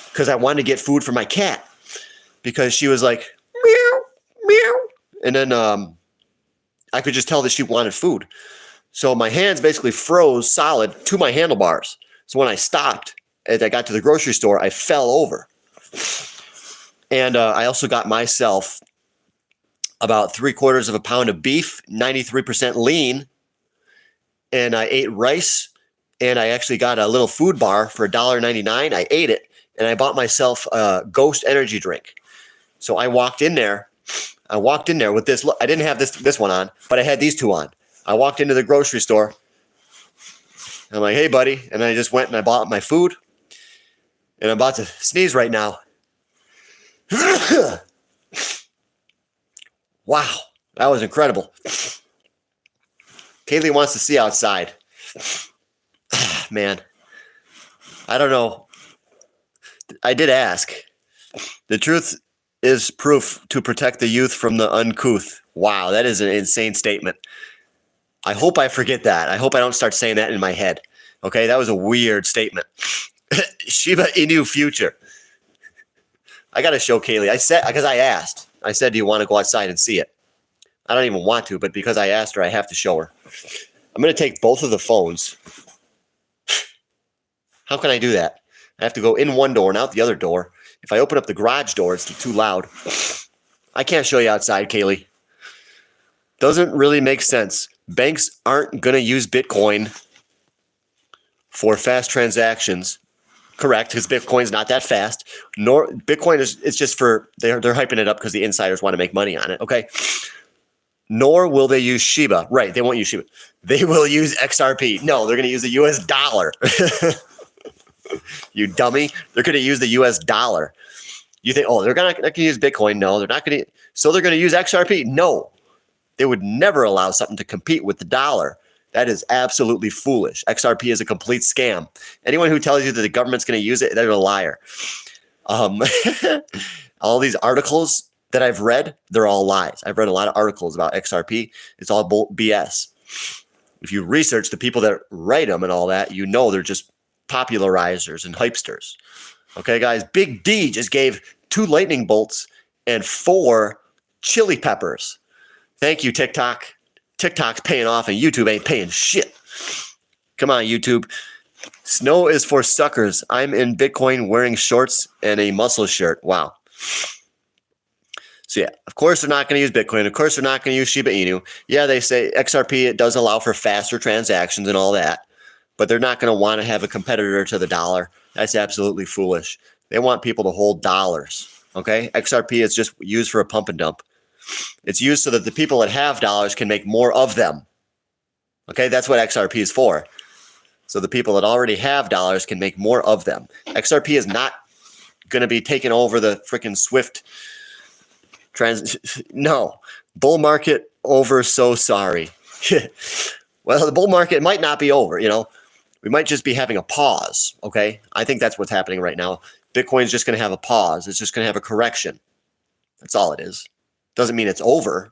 because I wanted to get food for my cat because she was like, meow, meow. And then I could just tell that she wanted food. So my hands basically froze solid to my handlebars. So when I stopped, as I got to the grocery store, I fell over. And I also got myself about 3/4 of a pound of beef, 93% lean, and I ate rice, and I actually got a little food bar for $1.99. I ate it, and I bought myself a Ghost energy drink. So I walked in there with this. I didn't have this one on, but I had these two on. I walked into the grocery store. I'm like, hey, buddy. And I just went and I bought my food. And I'm about to sneeze right now. Wow, that was incredible. Kaylee wants to see outside. Man, I don't know. I did ask. The truth is proof to protect the youth from the uncouth. Wow, that is an insane statement. I hope I forget that. I hope I don't start saying that in my head. Okay, that was a weird statement. Shiba Inu future. I got to show Kaylee. I said, because I asked. I said, do you want to go outside and see it? I don't even want to, but because I asked her, I have to show her. I'm going to take both of the phones. How can I do that? I have to go in one door and out the other door. If I open up the garage door, it's too loud. I can't show you outside, Kaylee. Doesn't really make sense. Banks aren't going to use Bitcoin for fast transactions. Correct, because Bitcoin's not that fast. Nor Bitcoin it's just for they're hyping it up because the insiders want to make money on it. Okay. Nor will they use Shiba. Right, they won't use Shiba. They will use XRP. No, they're going to use the US dollar. You dummy. They're going to use the US dollar. You think, oh, they're going to use Bitcoin. No, they're not going to. So they're going to use XRP. No, they would never allow something to compete with the dollar. That is absolutely foolish. XRP is a complete scam. Anyone who tells you that the government's going to use it, they're a liar. All these articles that I've read, they're all lies. I've read a lot of articles about XRP. It's all BS. If you research the people that write them and all that, you know they're just popularizers and hypesters. Okay, guys, Big D just gave 2 lightning bolts and 4 chili peppers. Thank you, TikTok. TikTok's paying off and YouTube ain't paying shit. Come on, YouTube. Snow is for suckers. I'm in Bitcoin wearing shorts and a muscle shirt. Wow. So yeah, of course they're not going to use Bitcoin. Of course they're not going to use Shiba Inu. Yeah, they say XRP, it does allow for faster transactions and all that. But they're not going to want to have a competitor to the dollar. That's absolutely foolish. They want people to hold dollars. Okay? XRP is just used for a pump and dump. It's used so that the people that have dollars can make more of them. Okay, that's what XRP is for. So the people that already have dollars can make more of them. XRP is not going to be taking over the freaking Swift No. Bull market over, so sorry. Well, the bull market might not be over, you know. We might just be having a pause, okay? I think that's what's happening right now. Bitcoin's just going to have a pause. It's just going to have a correction. That's all it is. Doesn't mean it's over.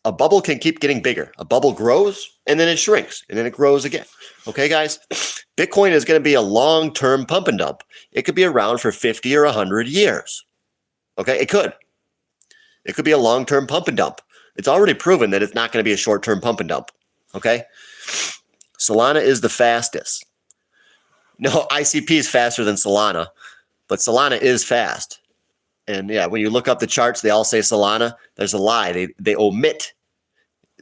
A bubble can keep getting bigger. A bubble grows, and then it shrinks, and then it grows again. Okay, guys? Bitcoin is going to be a long-term pump and dump. It could be around for 50 or 100 years. Okay? It could. It could be a long-term pump and dump. It's already proven that it's not going to be a short-term pump and dump. Okay? Salana is the fastest. No, ICP is faster than Salana, but Salana is fast. And yeah, when you look up the charts, they all say Salana. There's a lie. They omit.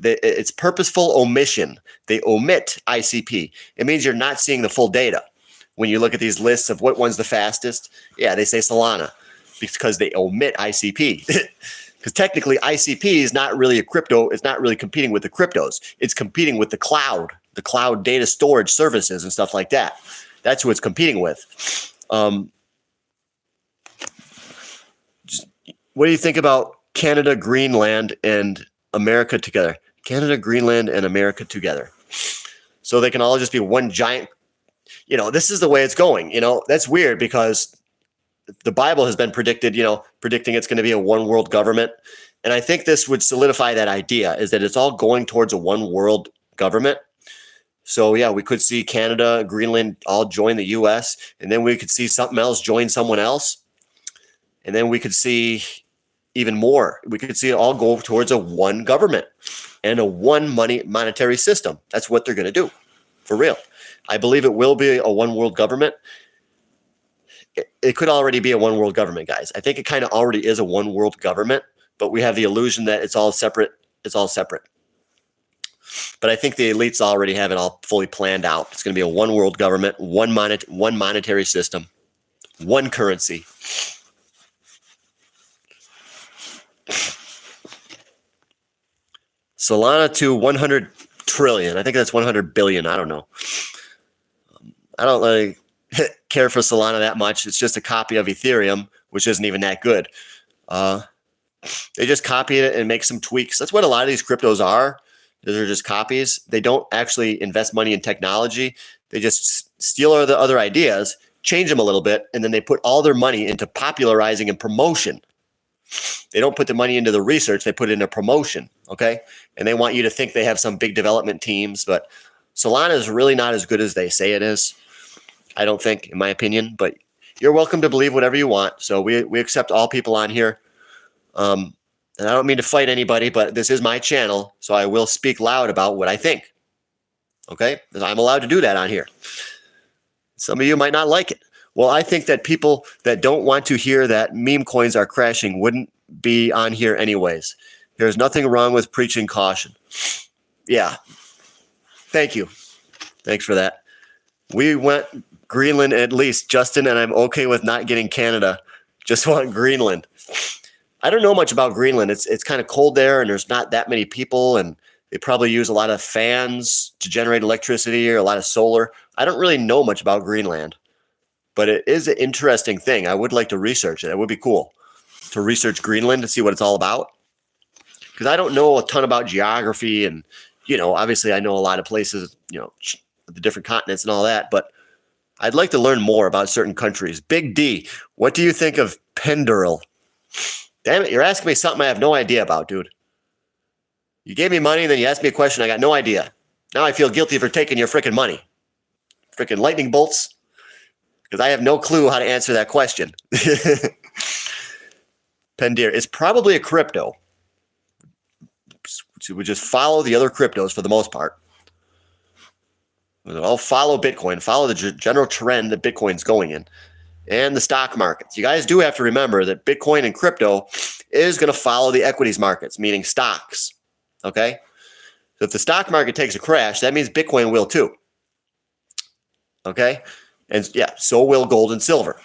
It's purposeful omission. They omit ICP. It means you're not seeing the full data. When you look at these lists of what one's the fastest, yeah, they say Salana because they omit ICP. Because technically ICP is not really a crypto. It's not really competing with the cryptos. It's competing with the cloud data storage services and stuff like that. That's who it's competing with. What do you think about Canada, Greenland, and America together? Canada, Greenland, and America together. So they can all just be one giant, you know, this is the way it's going. You know, that's weird because the Bible has been predicting it's going to be a one world government. And I think this would solidify that idea, is that it's all going towards a one world government. So yeah, we could see Canada, Greenland all join the US, and then we could see something else join someone else. And then we could see even more. We could see it all go towards a one government and a one monetary system. That's what they're going to do, for real. I believe it will be a one world government. It could already be a one world government, guys. I think it kind of already is a one world government, but we have the illusion that it's all separate. It's all separate. But I think the elites already have it all fully planned out. It's going to be a one world government, one monetary system, one currency. Salana to 100 trillion. I think that's 100 billion. I don't know. I don't really care for Salana that much. It's just a copy of Ethereum, which isn't even that good. They just copy it and make some tweaks. That's what a lot of these cryptos are. They're just copies. They don't actually invest money in technology. They just steal all the other ideas, change them a little bit, and then they put all their money into popularizing and promotion. They don't put the money into the research. They put it into promotion, okay? And they want you to think they have some big development teams, but Solana is really not as good as they say it is. I don't think, in my opinion, but you're welcome to believe whatever you want. So we accept all people on here. And I don't mean to fight anybody, but this is my channel, so I will speak loud about what I think. Okay? I'm allowed to do that on here. Some of you might not like it. Well, I think that people that don't want to hear that meme coins are crashing wouldn't be on here anyways. There's nothing wrong with preaching caution. Yeah. Thank you. Thanks for that. We went Greenland at least, Justin, and I'm okay with not getting Canada. Just want Greenland. I don't know much about Greenland. It's kind of cold there, and there's not that many people, and they probably use a lot of fans to generate electricity or a lot of solar. I don't really know much about Greenland, but it is an interesting thing. I would like to research it. It would be cool to research Greenland to see what it's all about, because I don't know a ton about geography, and obviously I know a lot of places, the different continents and all that, but I'd like to learn more about certain countries. Big D, what do you think of Pendural? Damn it, you're asking me something I have no idea about, dude. You gave me money, and then you asked me a question I got no idea. Now I feel guilty for taking your freaking money. Freaking lightning bolts. Because I have no clue how to answer that question. Pendir, it's probably a crypto. So we just follow the other cryptos for the most part. I'll follow Bitcoin, follow the general trend that Bitcoin's going in, and the stock markets. You guys do have to remember that Bitcoin and crypto is going to follow the equities markets, meaning stocks. Okay? So if the stock market takes a crash, that means Bitcoin will too. Okay? And yeah, so will gold and silver.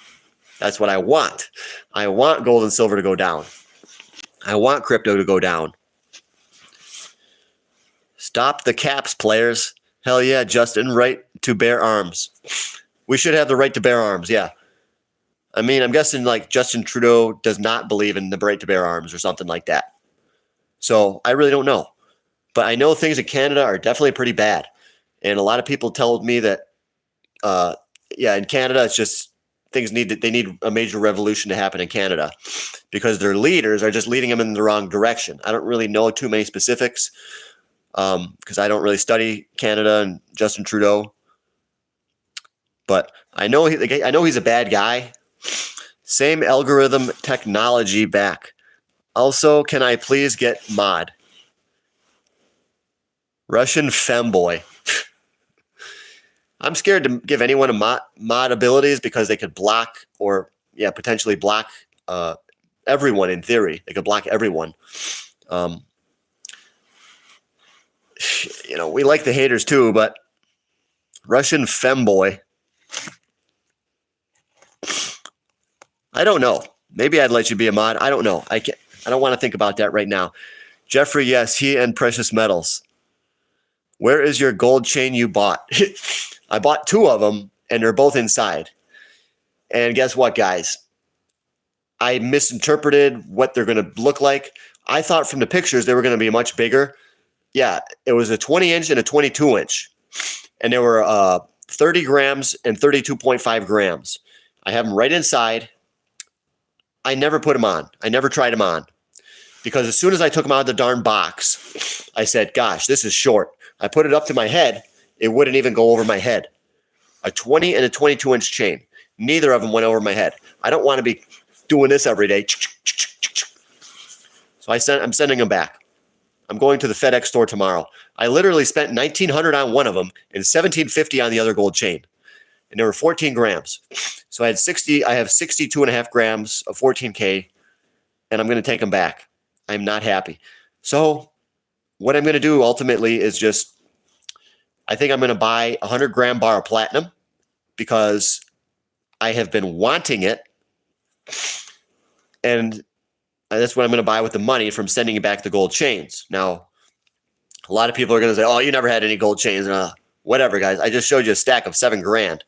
That's what I want. I want gold and silver to go down. I want crypto to go down. Stop the caps, players. Hell yeah, Justin, right to bear arms. We should have the right to bear arms, yeah. I mean, I'm guessing like Justin Trudeau does not believe in the right to bear arms or something like that. So I really don't know. But I know things in Canada are definitely pretty bad. And a lot of people told me that, in Canada, it's just they need a major revolution to happen in Canada because their leaders are just leading them in the wrong direction. I don't really know too many specifics because I don't really study Canada and Justin Trudeau. But I know he's a bad guy. Same algorithm technology back. Also, can I please get mod? Russian femboy. I'm scared to give anyone a mod abilities because they could block or potentially block everyone in theory. They could block everyone. We like the haters too, but Russian femboy. I don't know. Maybe I'd let you be a mod. I don't know. I don't want to think about that right now. Jeffrey, yes, he and precious metals. Where is your gold chain you bought? I bought 2 of them, and they're both inside. And guess what, guys? I misinterpreted what they're going to look like. I thought from the pictures they were going to be much bigger. Yeah, it was a 20-inch and a 22-inch. And they were 30 grams and 32.5 grams. I have them right inside. I never put them on. I never tried them on. Because as soon as I took them out of the darn box, I said, gosh, this is short. I put it up to my head. It wouldn't even go over my head. A 20 and a 22-inch chain. Neither of them went over my head. I don't want to be doing this every day. So I'm sending them back. I'm going to the FedEx store tomorrow. I literally spent $1,900 on one of them and $1,750 on the other gold chain. And they were 14 grams. So I have 62.5 grams of 14K, and I'm going to take them back. I'm not happy. So what I'm going to do ultimately is just, I think I'm going to buy a 100-gram bar of platinum because I have been wanting it. And that's what I'm going to buy with the money from sending it back the gold chains. Now, a lot of people are going to say, oh, you never had any gold chains. Whatever, guys. I just showed you a stack of $7,000.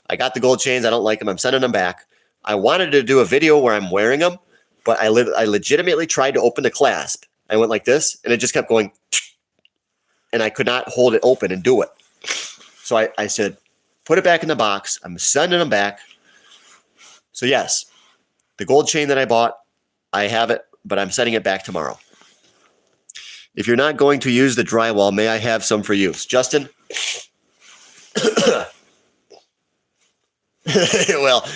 I got the gold chains. I don't like them. I'm sending them back. I wanted to do a video where I'm wearing them, but I legitimately tried to open the clasp. I went like this, and it just kept going, and I could not hold it open and do it. So I said, put it back in the box. I'm sending them back. So yes, the gold chain that I bought, I have it, but I'm sending it back tomorrow. If you're not going to use the drywall, may I have some for use? Justin? Well,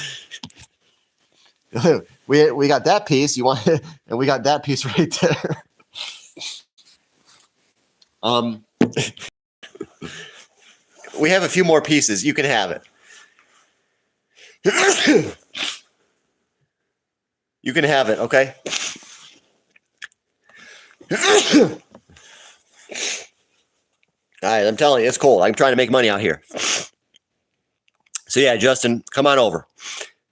we got that piece. You want, and we got that piece right there. We have a few more pieces. You can have it. You can have it, okay? All right, I'm telling you, it's cold. I'm trying to make money out here. So yeah, Justin, come on over.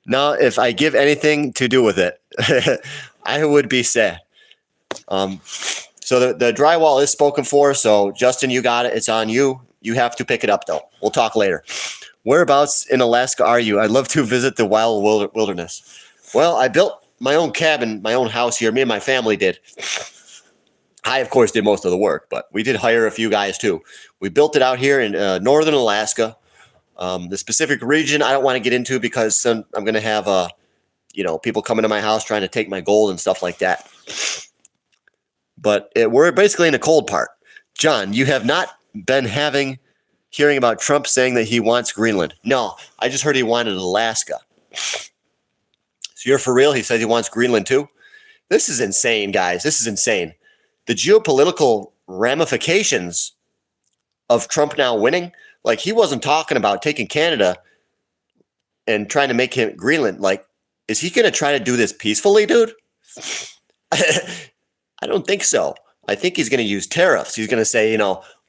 Now, if I give anything to do with it, I would be sad. So the drywall is spoken for. So Justin, you got it. It's on you. You have to pick it up, though. We'll talk later. Whereabouts in Alaska are you? I'd love to visit the wild wilderness. Well, I built my own cabin, my own house here. Me and my family did. I, of course, did most of the work, but we did hire a few guys, too. We built it out here in northern Alaska. The specific region I don't want to get into because I'm going to have people coming to my house trying to take my gold and stuff like that. But we're basically in the cold part. John, you have not been hearing about Trump saying that he wants Greenland. No, I just heard he wanted Alaska. So you're for real? He says he wants Greenland too? This is insane, guys. This is insane. The geopolitical ramifications of Trump now winning, like he wasn't talking about taking Canada and trying to make him Greenland. Like, is he going to try to do this peacefully, dude? I don't think so. I think he's going to use tariffs. He's going to say,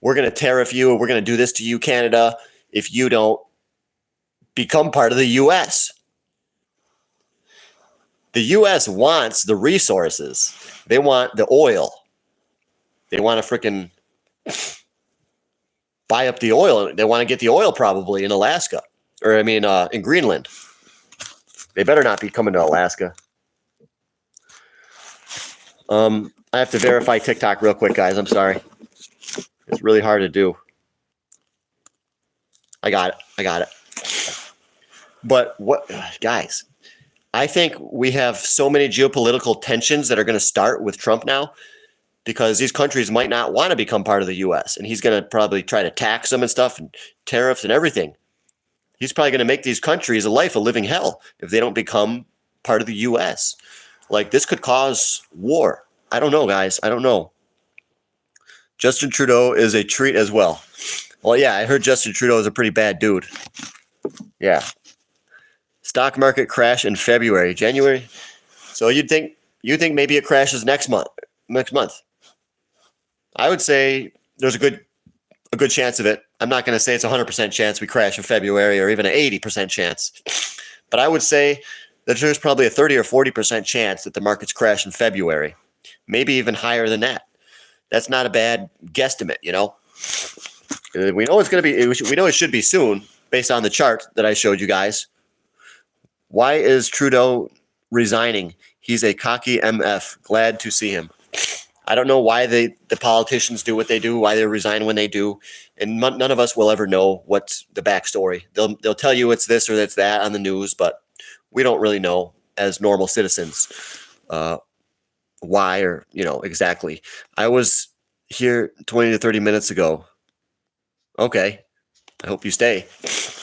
we're going to tariff you, or we're going to do this to you, Canada, if you don't become part of the U.S. The U.S. wants the resources. They want the oil. They want to freaking buy up the oil. They want to get the oil probably in Alaska, or in Greenland. They better not be coming to Alaska. I have to verify TikTok real quick, guys. I'm sorry. It's really hard to do. I got it. But guys, I think we have so many geopolitical tensions that are going to start with Trump now, because these countries might not want to become part of the U.S. and he's going to probably try to tax them and stuff and tariffs and everything. He's probably going to make these countries a living hell if they don't become part of the U.S. Like, this could cause war. I don't know, guys. I don't know. Justin Trudeau is a treat as well. Well, yeah, I heard Justin Trudeau is a pretty bad dude. Yeah. Stock market crash in February, January. So you think maybe it crashes next month? I would say there's a good chance of it. I'm not going to say it's a 100% chance we crash in February, or even an 80% chance. But I would say that there's probably a 30 or 40% chance that the markets crash in February. Maybe even higher than that. That's not a bad guesstimate, We know it's going to be. We know it should be soon, based on the chart that I showed you guys. Why is Trudeau resigning? He's a cocky MF. Glad to see him. I don't know why the politicians do what they do, why they resign when they do, and none of us will ever know what's the backstory. They'll tell you it's this or it's that on the news, but we don't really know as normal citizens why or exactly. I was here 20 to 30 minutes ago. Okay, I hope you stay.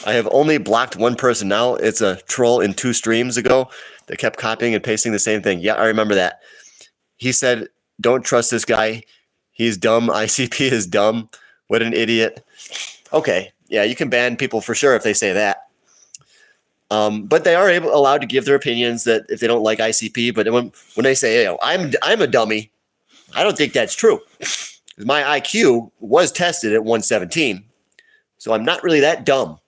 I have only blocked one person now. It's a troll in 2 streams ago that kept copying and pasting the same thing. Yeah, I remember that. He said, "Don't trust this guy. He's dumb. ICP is dumb. What an idiot." Okay, yeah, you can ban people for sure if they say that. But they are allowed to give their opinions that if they don't like ICP. But when they say, "I'm a dummy," I don't think that's true. My IQ was tested at 117, so I'm not really that dumb.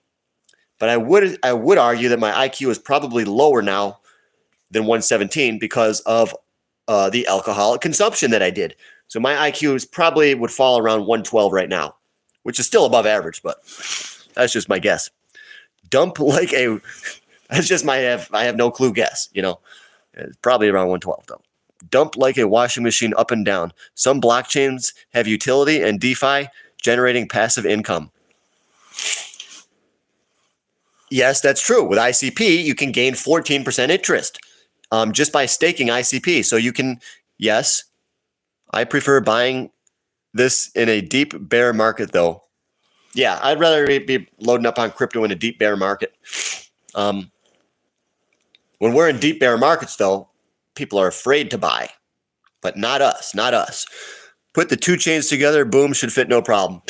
But I would argue that my IQ is probably lower now than 117 because of the alcoholic consumption that I did. So my IQ is probably would fall around 112 right now, which is still above average, but that's just my guess. Dump like a, that's just I have no clue guess, you know. It's probably around 112 though. Dump like a washing machine up and down. Some blockchains have utility and DeFi generating passive income. Yes, that's true. With ICP, you can gain 14% interest just by staking ICP. So you can, yes, I prefer buying this in a deep bear market though. Yeah, I'd rather be loading up on crypto in a deep bear market. When we're in deep bear markets though, people are afraid to buy, but not us, not us. Put the two chains together, boom, should fit no problem.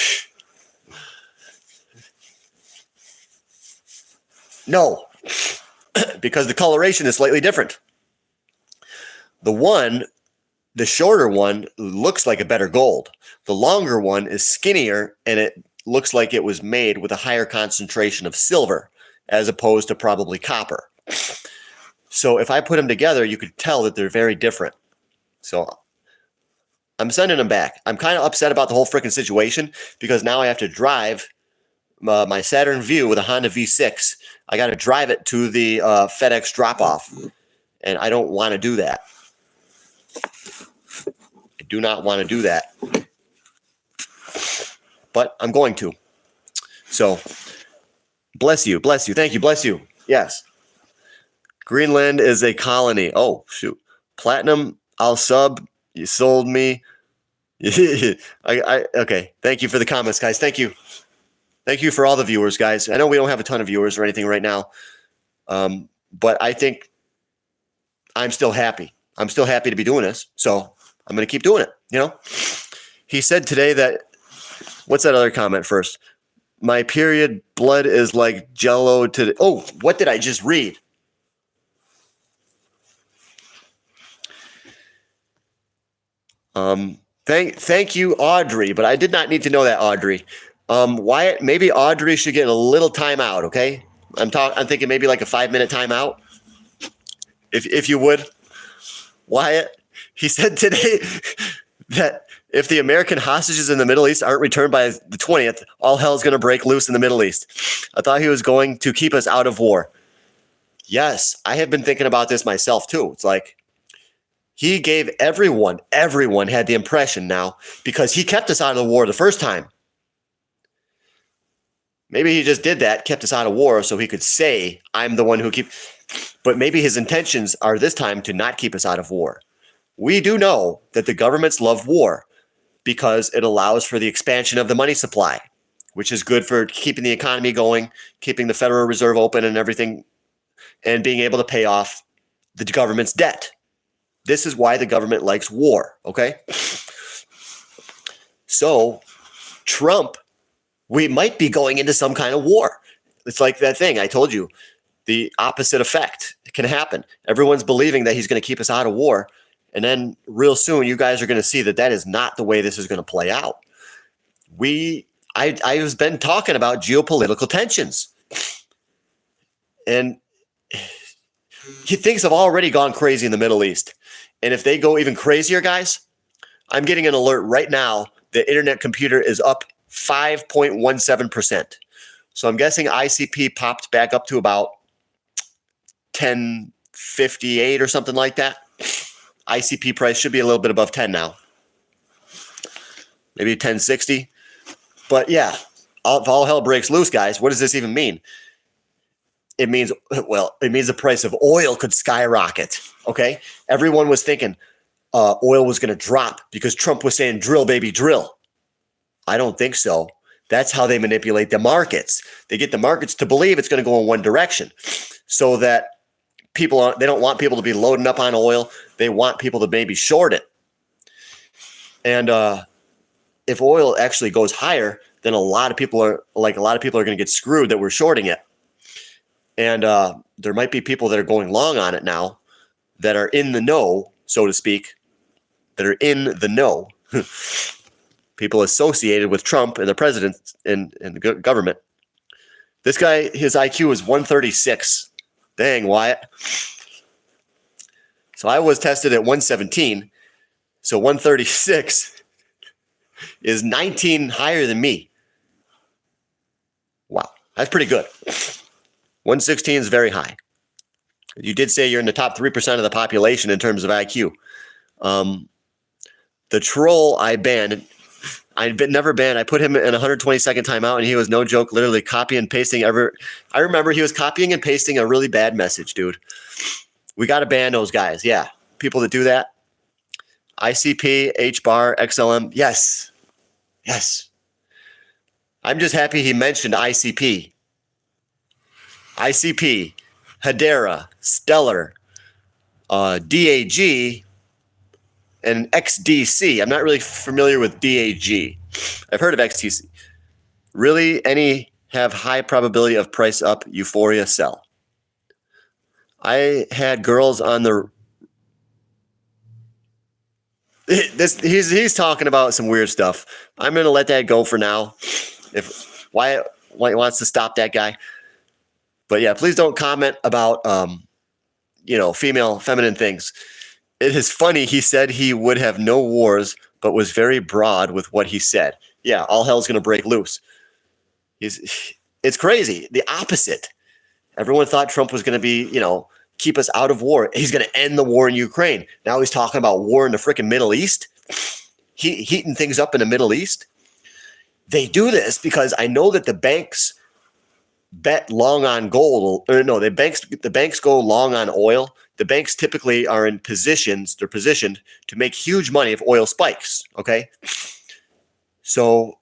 No, because the coloration is slightly different. The shorter one looks like a better gold. The longer one is skinnier and it looks like it was made with a higher concentration of silver as opposed to probably copper. So if I put them together, you could tell that they're very different. So I'm sending them back. I'm kind of upset about the whole freaking situation because now I have to drive my Saturn Vue with a Honda V6. I got to drive it to the FedEx drop-off, and I don't want to do that. I do not want to do that, but I'm going to. So, bless you, thank you, bless you. Yes. Greenland is a colony. Oh, shoot. Platinum, I'll sub. You sold me. Okay. Thank you for the comments, guys. Thank you. Thank you for all the viewers, guys. I know we don't have a ton of viewers or anything right now, but I think I'm still happy. I'm still happy to be doing this, so I'm going to keep doing it, you know? He said today that, what's that other comment first? My period blood is like jello to, oh, what did I just read? Thank you, Audrey, but I did not need to know that, Audrey. Wyatt, maybe Audrey should get a little time out, okay? I'm thinking maybe like a 5-minute timeout. If you would. Wyatt, he said today that if the American hostages in the Middle East aren't returned by the 20th, all hell's going to break loose in the Middle East. I thought he was going to keep us out of war. Yes, I have been thinking about this myself too. It's like he gave everyone had the impression now because he kept us out of the war the first time. Maybe he just did that, kept us out of war so he could say, I'm the one who but maybe his intentions are this time to not keep us out of war. We do know that the governments love war because it allows for the expansion of the money supply, which is good for keeping the economy going, keeping the Federal Reserve open and everything, and being able to pay off the government's debt. This is why the government likes war, okay? So, Trump, we might be going into some kind of war. It's like that thing I told you. The opposite effect can happen. Everyone's believing that he's going to keep us out of war. And then real soon, you guys are going to see that that is not the way this is going to play out. I've been talking about geopolitical tensions. And things have already gone crazy in the Middle East. And if they go even crazier, guys, I'm getting an alert right now. The internet computer is up 5.17%. So I'm guessing ICP popped back up to about 1058 or something like that. ICP price should be a little bit above 10 now. Maybe 1060. But yeah, if all hell breaks loose, guys, what does this even mean? It means the price of oil could skyrocket. Okay. Everyone was thinking oil was going to drop because Trump was saying, drill, baby, drill. I don't think so. That's how they manipulate the markets. They get the markets to believe it's going to go in one direction so that they don't want people to be loading up on oil. They want people to maybe short it. And if oil actually goes higher, then a lot of people are going to get screwed that we're shorting it. And there might be people that are going long on it now that are in the know, so to speak. that are in the know, people associated with Trump and the president and the government. This guy, his IQ is 136. Dang, Wyatt. So I was tested at 117. So 136 is 19 higher than me. Wow, that's pretty good. 116 is very high. You did say you're in the top 3% of the population in terms of IQ. The troll I banned, never banned. I put him in a 120-second timeout, and he was, no joke, literally copy and pasting. I remember he was copying and pasting a really bad message, dude. We got to ban those guys. Yeah, people that do that. ICP, HBAR, XLM. Yes. Yes. I'm just happy he mentioned ICP. ICP, Hedera, Stellar, DAG, and XDC. I'm not really familiar with DAG. I've heard of XTC. Really, any have high probability of price up, euphoria, sell. I had girls on the... He's talking about some weird stuff. I'm going to let that go for now. If Wyatt wants to stop that guy. But yeah, please don't comment about, female, feminine things. It is funny. He said he would have no wars, but was very broad with what he said. Yeah, all hell's going to break loose. It's crazy. The opposite. Everyone thought Trump was going to be, keep us out of war. He's going to end the war in Ukraine. Now he's talking about war in the freaking Middle East. Heating things up in the Middle East. They do this because I know that the banks bet long on gold. Or no, the banks go long on oil. The banks typically are in positions, they're positioned to make huge money if oil spikes, okay? So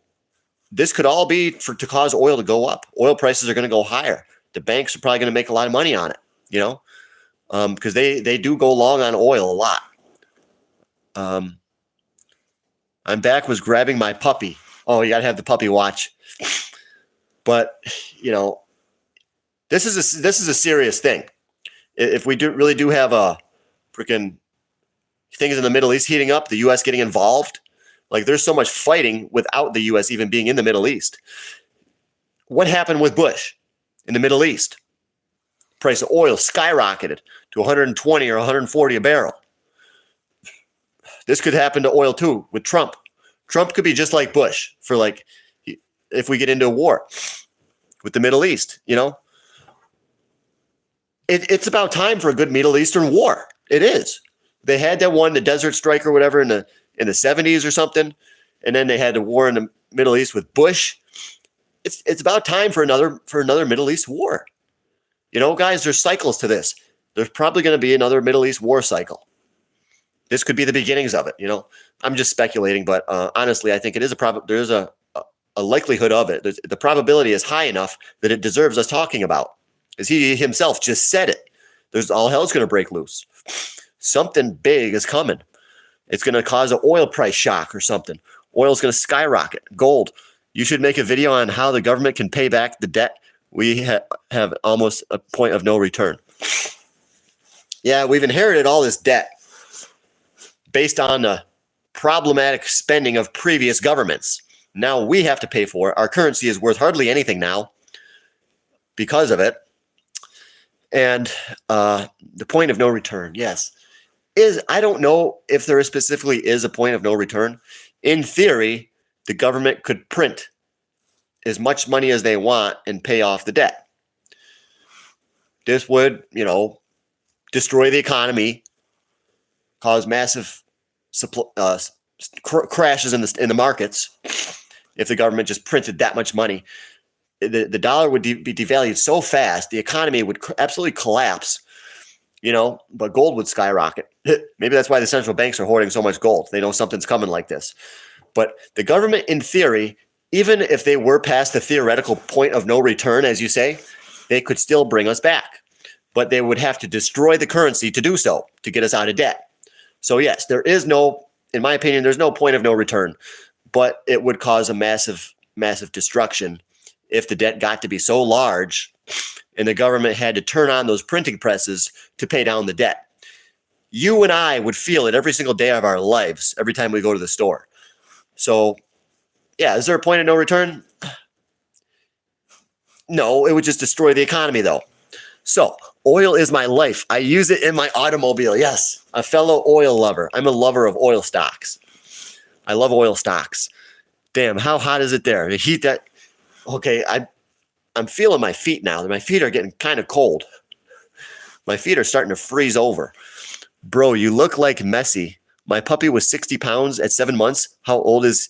this could all be to cause oil to go up. Oil prices are going to go higher. The banks are probably going to make a lot of money on it, because they do go long on oil a lot. I'm back, was grabbing my puppy. Oh, you got to have the puppy watch. But, this is a serious thing. If we really do have a freaking things in the Middle East heating up, the U.S. getting involved, like there's so much fighting without the U.S. even being in the Middle East. What happened with Bush in the Middle East? Price of oil skyrocketed to 120 or 140 a barrel. This could happen to oil too with Trump. Trump could be just like Bush for if we get into a war with the Middle East, It's about time for a good Middle Eastern war. It is. They had that one, the Desert Strike or whatever, in the 70s or something, and then they had the war in the Middle East with Bush. It's about time for another Middle East war. Guys, there's cycles to this. There's probably going to be another Middle East war cycle. This could be the beginnings of it. I'm just speculating, but honestly, I think it is there's a likelihood of it. The probability is high enough that it deserves us talking about. As he himself just said it. There's all hell's going to break loose. Something big is coming. It's going to cause an oil price shock or something. Oil's going to skyrocket. Gold. You should make a video on how the government can pay back the debt. We have almost a point of no return. Yeah, we've inherited all this debt based on the problematic spending of previous governments. Now we have to pay for it. Our currency is worth hardly anything now because of it. And the point of no return, yes, I don't know if there specifically is a point of no return. In theory, the government could print as much money as they want and pay off the debt. This would, destroy the economy, cause massive crashes in the markets if the government just printed that much money. The dollar would be devalued so fast, the economy would absolutely collapse, but gold would skyrocket. Maybe that's why the central banks are hoarding so much gold. They know something's coming like this. But the government, in theory, even if they were past the theoretical point of no return, as you say, they could still bring us back. But they would have to destroy the currency to do so, to get us out of debt. So yes, there is in my opinion, there's no point of no return. But it would cause a massive, massive destruction if the debt got to be so large and the government had to turn on those printing presses to pay down the debt. you and I would feel it every single day of our lives, every time we go to the store. So, yeah, is there a point of no return? No, it would just destroy the economy, though. So, oil is my life. I use it in my automobile. Yes, a fellow oil lover. I'm a lover of oil stocks. I love oil stocks. Damn, how hot is it there? The heat that... Okay, I'm feeling my feet now. My feet are getting kind of cold. My feet are starting to freeze over. Bro, you look like Messi. My puppy was 60 pounds at 7 months. How old is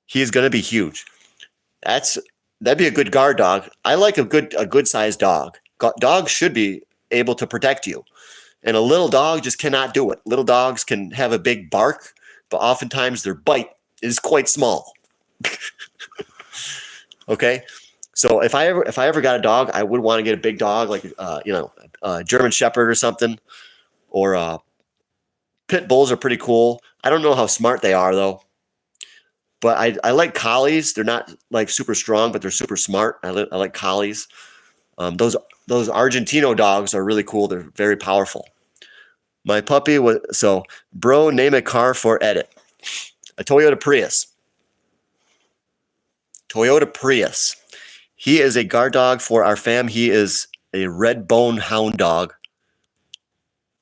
he? Is going to be huge. That'd be a good guard dog. I like a good sized dog. Dogs should be able to protect you. And a little dog just cannot do it. Little dogs can have a big bark, but oftentimes their bite is quite small. Okay? So if I ever got a dog, I would want to get a big dog, like a German Shepherd or something, or pit bulls are pretty cool. I don't know how smart they are though, but I like collies. They're not like super strong, but they're super smart. I like collies. Those Argentino dogs are really cool. They're very powerful. My puppy was bro. Name a car for Edit. A Toyota Prius. Toyota Prius. He is a guard dog for our fam. He is a red bone hound dog.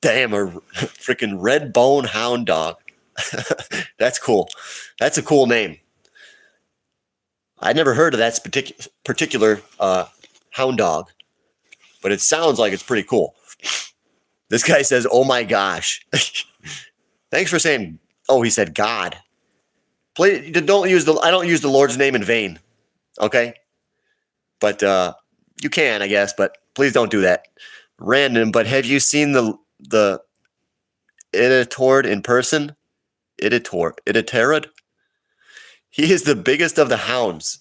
Damn, a freaking red bone hound dog. That's cool. That's a cool name. I never heard of that particular hound dog, but it sounds like it's pretty cool. This guy says, "Oh my gosh." Thanks for saying, oh, he said God. Please don't use I don't use the Lord's name in vain. Okay? But you can, I guess, but please don't do that. Random, but have you seen the Iditarod in person? Iditarod? He is the biggest of the hounds.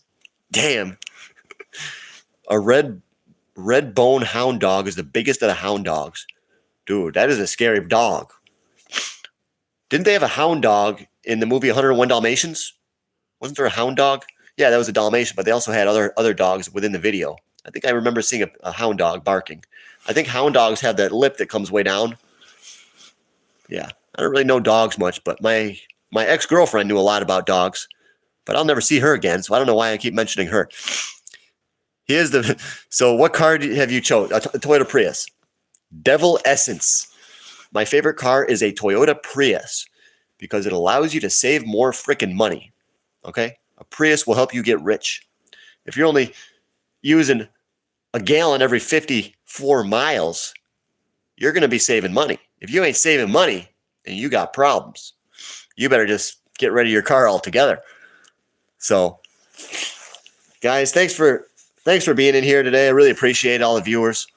Damn. A red bone hound dog is the biggest of the hound dogs. Dude, that is a scary dog. Didn't they have a hound dog in the movie 101 Dalmatians? Wasn't there a hound dog? Yeah, that was a Dalmatian, but they also had other dogs within the video. I think I remember seeing a hound dog barking. I think hound dogs have that lip that comes way down. Yeah, I don't really know dogs much, but my ex-girlfriend knew a lot about dogs, but I'll never see her again, so I don't know why I keep mentioning her. So what car have you chosen? A Toyota Prius. Devil Essence. My favorite car is a Toyota Prius because it allows you to save more freaking money. Okay? A Prius will help you get rich. If you're only using a gallon every 54 miles, you're going to be saving money. If you ain't saving money, then you got problems. You better just get rid of your car altogether. So, guys, thanks for being in here today. I really appreciate all the viewers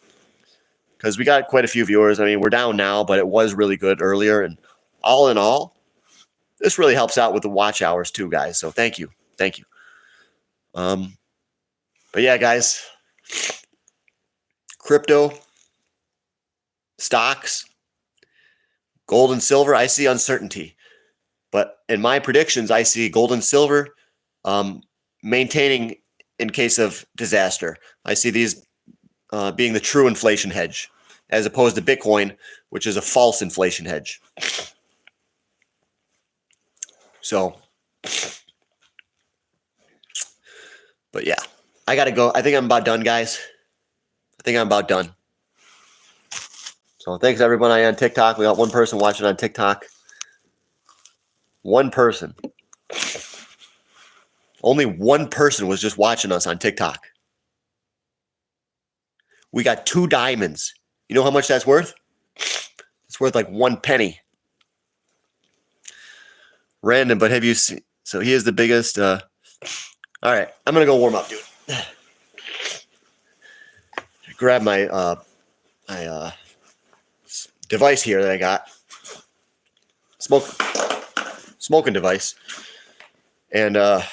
because we got quite a few viewers. I mean, we're down now, but it was really good earlier. And all in all, this really helps out with the watch hours too, guys. So thank you. Thank you. But yeah, guys, crypto, stocks, gold and silver, I see uncertainty. But in my predictions, I see gold and silver maintaining in case of disaster. I see these being the true inflation hedge as opposed to Bitcoin, which is a false inflation hedge. So, but yeah, I got to go. I think I'm about done, guys. I think I'm about done. So thanks everybody on TikTok. We got one person watching on TikTok. One person. Only one person was just watching us on TikTok. We got 2 diamonds. You know how much that's worth? It's worth like 1 penny. Random, but have you seen? So he is the biggest. All right, I'm gonna go warm up, dude. Grab my device here that I got. Smoking device, and all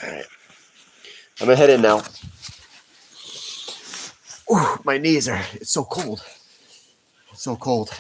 right, I'm gonna head in now. Ooh, my knees it's so cold. It's so cold.